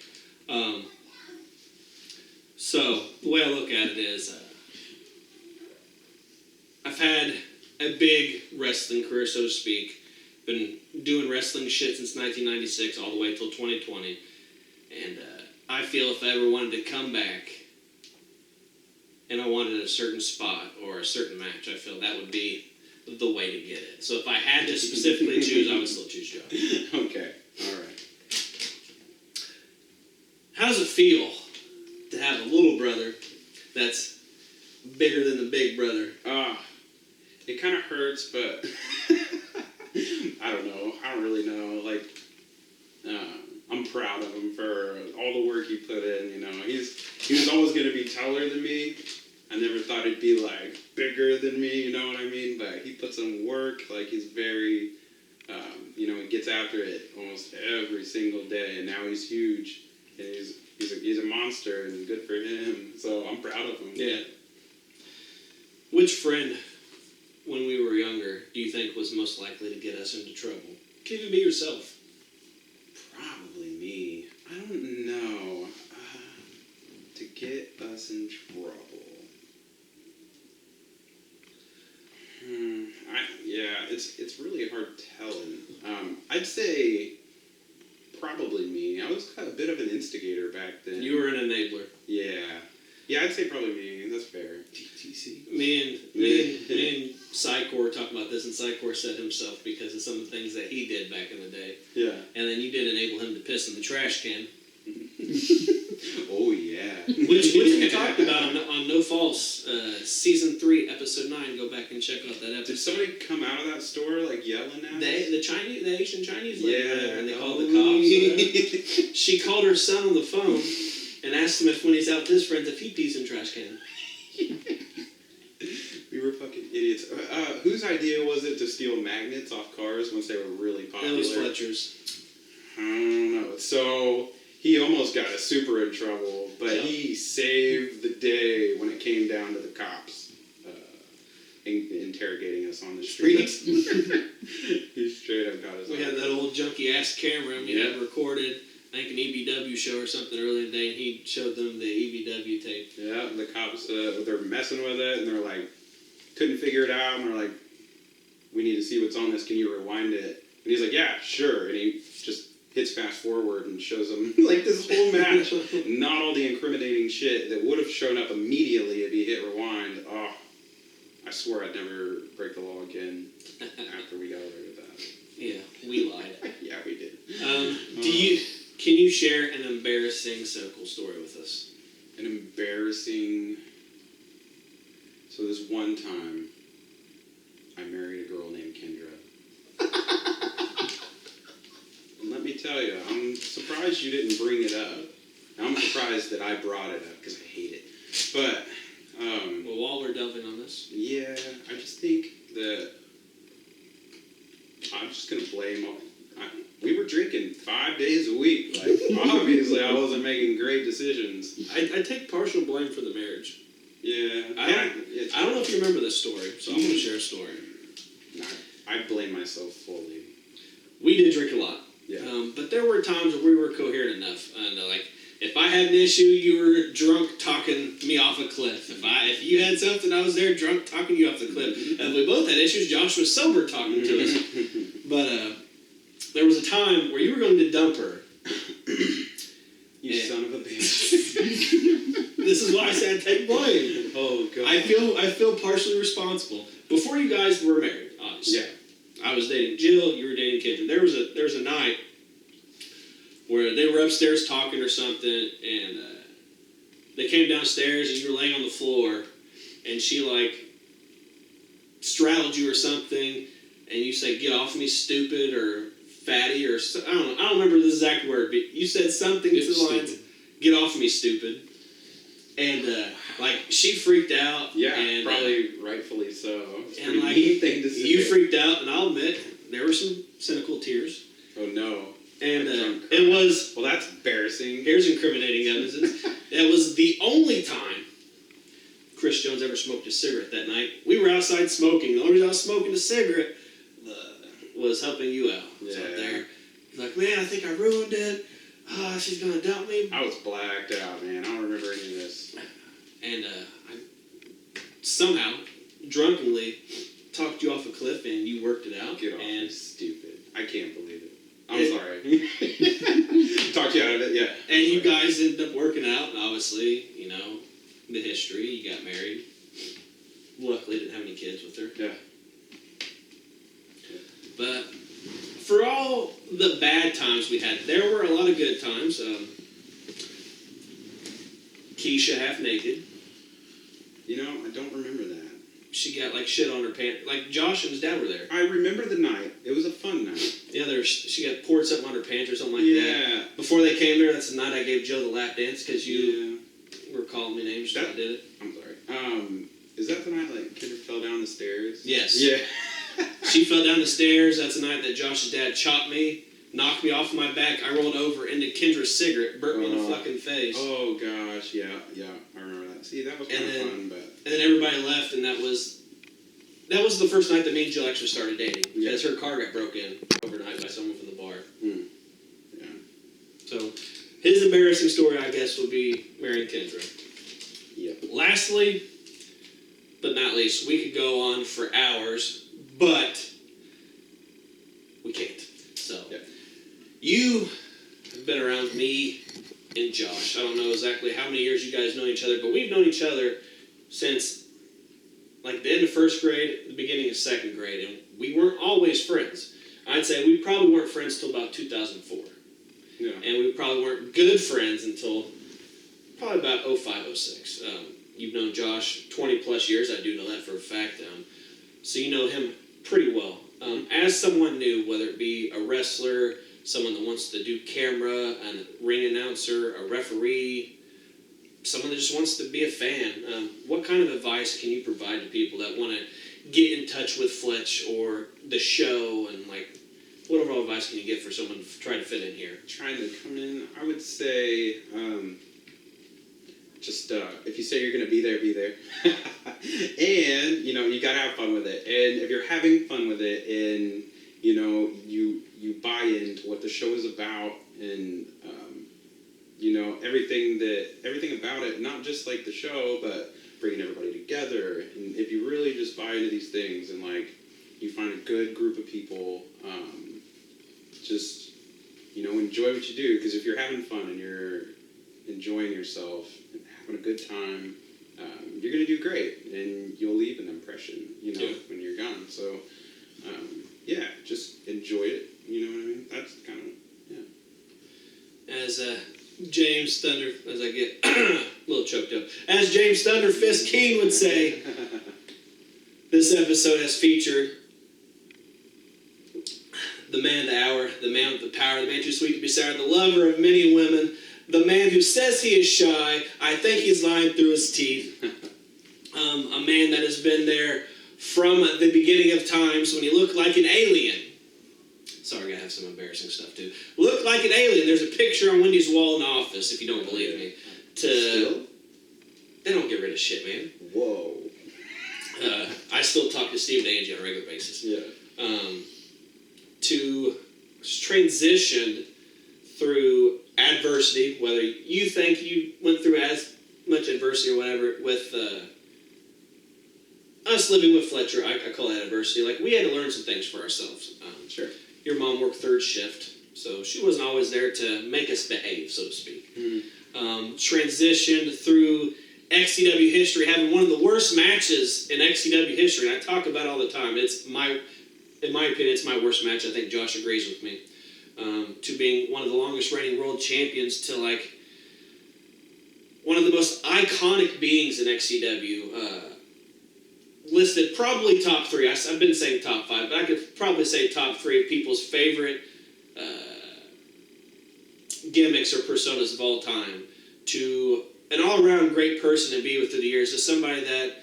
So, the way I look at it is, I've had a big wrestling career, so to speak. Been doing wrestling shit since 1996 all the way till 2020. And I feel if I ever wanted to come back and I wanted a certain spot or a certain match, I feel that would be the way to get it. So if I had to specifically choose, I would still choose Josh. Okay, alright. How does it feel to have a little brother that's bigger than the big brother? It kind of hurts, but I don't know. I don't really know. Like, I'm proud of him for all the work he put in. He was always going to be taller than me. I never thought he'd be like bigger than me. You know what I mean? But he puts in work. Like, he's very, he gets after it almost every single day. And now he's huge, and he's a monster, and good for him. So I'm proud of him. Yeah. Which friend, when we were younger, do you think was most likely to get us into trouble? Can even be yourself. Probably me. I don't know. To get us in trouble. It's really hard telling. I'd say probably me. I was a bit of an instigator back then. You were an enabler. Yeah, I'd say probably me. That's fair. TTC. Me and SyNiKaL talked about this, and SyNiKaL said himself because of some of the things that he did back in the day. Yeah. And then you did enable him to piss in the trash can. Oh, yeah. Which we talked about on No False, Season 3, Episode 9. Go back and check out that episode. Did somebody come out of that store, yelling at us? The Asian Chinese lady, Yeah. and they called the cops. She called her son on the phone and asked him if when he's out with his friends if he pees in trash can. We were fucking idiots. Whose idea was it to steal magnets off cars once they were really popular? It was Fletcher's. I don't know. So he almost got us super in trouble, but he saved the day when it came down to the cops interrogating us on the street. He straight up got us. We had that old junky ass camera and we had recorded, I think, an EBW show or something earlier in the day, and he showed them the EBW tape. Yeah, the cops, they're messing with it, and they're like, couldn't figure it out, and they're like, we need to see what's on this, can you rewind it? And he's like, yeah, sure, and he just hits fast forward and shows them, this whole match, not all the incriminating shit that would have shown up immediately if he hit rewind. Oh, I swore I'd never break the law again after we got away with that. Yeah, we lied. Yeah, we did. Can you share an embarrassing SyNiKaL story with us? An embarrassing... So this one time, I married a girl named Kendra. tell you, I'm surprised you didn't bring it up. I'm surprised that I brought it up because I hate it. But, well, while we're delving on this, yeah, I just think that I'm just going to blame we were drinking 5 days a week. Like, obviously, I wasn't making great decisions. I take partial blame for the marriage. Yeah. I don't know if you remember this story, so I'm going to share a story. I blame myself fully. We did drink a lot. Yeah. But there were times where we were coherent enough. And if I had an issue, you were drunk talking me off a cliff. If you had something, I was there drunk talking you off the cliff. And if we both had issues, Josh was sober talking to us. But there was a time where you were going to dump her. You son of a bitch. This is why I said take blame. Oh, God. I feel partially responsible. Before you guys were married, obviously. Yeah. I was dating Jill, you were dating Kendra. There was a night where they were upstairs talking or something, and they came downstairs and you were laying on the floor, and she straddled you or something, and you said, "Get off me, stupid," or "fatty," or I don't remember the exact word, but you said something to the lines, "Get off me, stupid." And she freaked out. Yeah, and, probably rightfully so. It's a and pretty mean thing to say. You freaked out, and I'll admit there were some cynical tears. Oh no. And it was. Well, that's embarrassing. Here's incriminating evidence. That was the only time Chris Jones ever smoked a cigarette that night. We were outside smoking. The only reason I was smoking a cigarette was helping you out. Yeah. So there. He's like, "Man, I think I ruined it. She's gonna dump me." I was blacked out, man. I don't remember any of this. And I somehow, drunkenly, talked you off a cliff, and you worked it out. Get off and me, stupid. I can't believe it. I'm sorry. Talked you out of it, yeah. And you guys ended up working out, and obviously, the history. You got married. Luckily, didn't have any kids with her. Yeah. But for all the bad times we had, there were a lot of good times. Keisha half naked. I don't remember that. She got shit on her pants. Josh and his dad were there. I remember the night. It was a fun night. Yeah, she got poured something on her pants or something like that. Yeah. Before they came there, that's the night I gave Joe the lap dance because you were calling me names. So I did it. I'm sorry. Is that the night Kendra fell down the stairs? Yes. Yeah. She fell down the stairs. That's the night that Josh's dad chopped me, knocked me off my back. I rolled over into Kendra's cigarette, burnt me in the fucking face. Oh gosh, yeah, I remember that. See, that was kind of fun, but. And then everybody left, and that was the first night that me and Jill actually started dating. Yeah. Because her car got broke in overnight by someone from the bar. Yeah. So, his embarrassing story, I guess, would be marrying Kendra. Yeah. Lastly, but not least, we could go on for hours, but we can't. So, you have been around me and Josh. I don't know exactly how many years you guys know each other, but we've known each other since the end of first grade, the beginning of second grade, and we weren't always friends. I'd say we probably weren't friends till about 2004. Yeah. And we probably weren't good friends until probably about 05, 06. You've known Josh 20 plus years. I do know that for a fact. So you know him pretty well. As someone new, whether it be a wrestler, someone that wants to do camera, a ring announcer, a referee, someone that just wants to be a fan, what kind of advice can you provide to people that want to get in touch with Fletch or the show, and what overall advice can you give for someone trying to fit in here? Trying to come in, I would say, if you say you're going to be there, be there. And, you got to have fun with it. And if you're having fun with it and, you buy into what the show is about and, everything about it, not just the show, but bringing everybody together. And if you really just buy into these things and you find a good group of people, just, enjoy what you do. Because if you're having fun and you're enjoying yourself and having a good time, you're going to do great, and you'll leave an impression, when you're gone. So, just enjoy it, you know what I mean? That's kind of, As James Thunder, as I get a little choked up, as James Thunder Fist King would say, this episode has featured the man of the hour, the man with the power, the man too sweet to be sour, the lover of many women, the man who says he is shy, I think he's lying through his teeth. A man that has been there from the beginning of times when he looked like an alien. Sorry, I gotta have some embarrassing stuff too. Looked like an alien. There's a picture on Wendy's wall in the office, if you don't believe me. Still? They don't get rid of shit, man. Whoa. I still talk to Steve and Angie on a regular basis. Yeah. To transition through adversity, whether you think you went through as much adversity or whatever, with us living with Fletcher, I call that adversity. Like, we had to learn some things for ourselves. Sure. Your mom worked third shift, so she wasn't always there to make us behave, so to speak. Mm-hmm. Transitioned through XCW history, having one of the worst matches in XCW history, and I talk about it all the time. In my opinion, it's my worst match. I think Josh agrees with me. To being one of the longest reigning world champions, to like one of the most iconic beings in XCW. Listed probably top 3. I've been saying top 5, but I could probably say top 3 of people's favorite gimmicks or personas of all time. To an all-around great person to be with through the years, to somebody that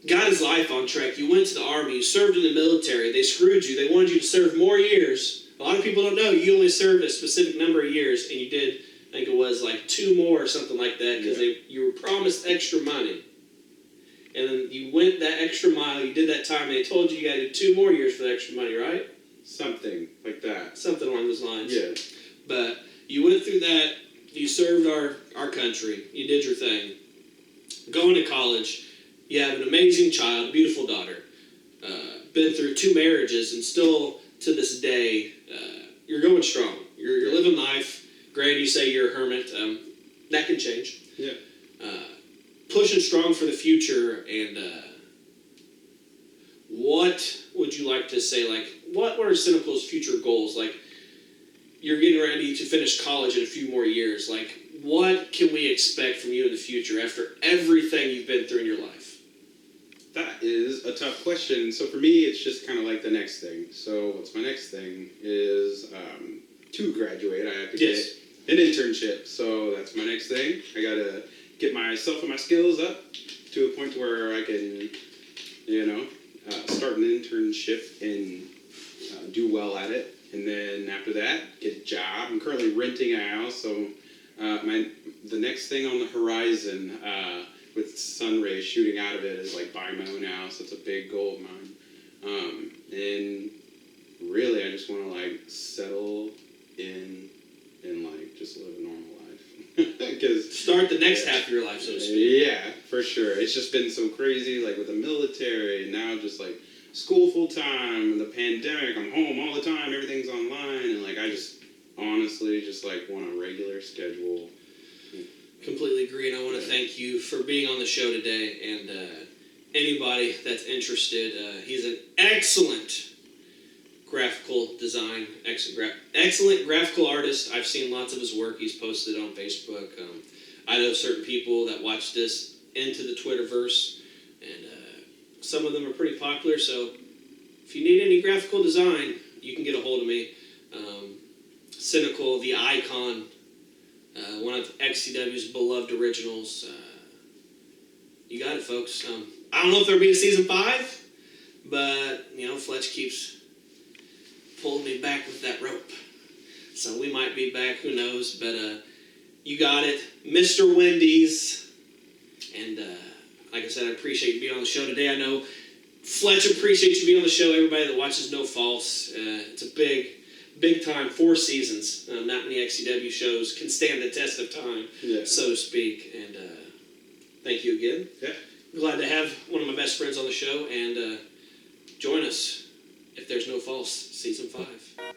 got his life on track. You went to the Army, you served in the military, they screwed you, they wanted you to serve more years. A lot of people don't know you only served a specific number of years, and you did, I think it was like 2 more or something like that, because you were promised extra money. And then you went that extra mile, you did that time, and they told you you got to do 2 more years for the extra money, right? Something like that. Something along those lines. Yeah. But you went through that, you served our country, you did your thing. Going to college, you have an amazing child, beautiful daughter. Been through 2 marriages, and still to this day, you're going strong. You're living life. Granted, you say you're a hermit. That can change. Yeah. Pushing strong for the future, and what would you like to say? Like, what are SyNiKal's future goals? Like, you're getting ready to finish college in a few more years. Like, what can we expect from you in the future after everything you've been through in your life? That is a tough question. So for me, it's just kind of like the next thing. So what's my next thing is to graduate. I have to get an internship. So that's my next thing. I got to get myself and my skills up to a point where I can, start an internship and do well at it. And then after that, get a job. I'm currently renting a house. So the next thing on the horizon, with sun rays shooting out of it, is like buy my own house. That's a big goal of mine. And really, I just want to like settle in and like just live a normal life. Because start the next half of your life, so to speak. Yeah, for sure. It's just been so crazy, like with the military, and now just like school full time, and the pandemic. I'm home all the time. Everything's online, and like I just honestly just like want a regular schedule. Completely agree, and I want to thank you for being on the show today, and anybody that's interested, he's an excellent graphical design, excellent graphical artist. I've seen lots of his work. He's posted on Facebook. I know certain people that watch this into the Twitterverse, and some of them are pretty popular, so if you need any graphical design, you can get a hold of me. SyNiKaL, the icon, one of XCW's beloved originals. You got it, folks. I don't know if there'll be a season 5, but Fletch keeps pulling me back with that rope, so we might be back. Who knows? But you got it, Mr. Wendy's. And like I said, I appreciate you being on the show today. I know Fletch appreciates you being on the show. Everybody that watches No False, it's a big time, 4 seasons. Not many XCW shows can stand the test of time, so to speak. And thank you again. Yeah. Glad to have one of my best friends on the show, and join us if there's No False Season 5.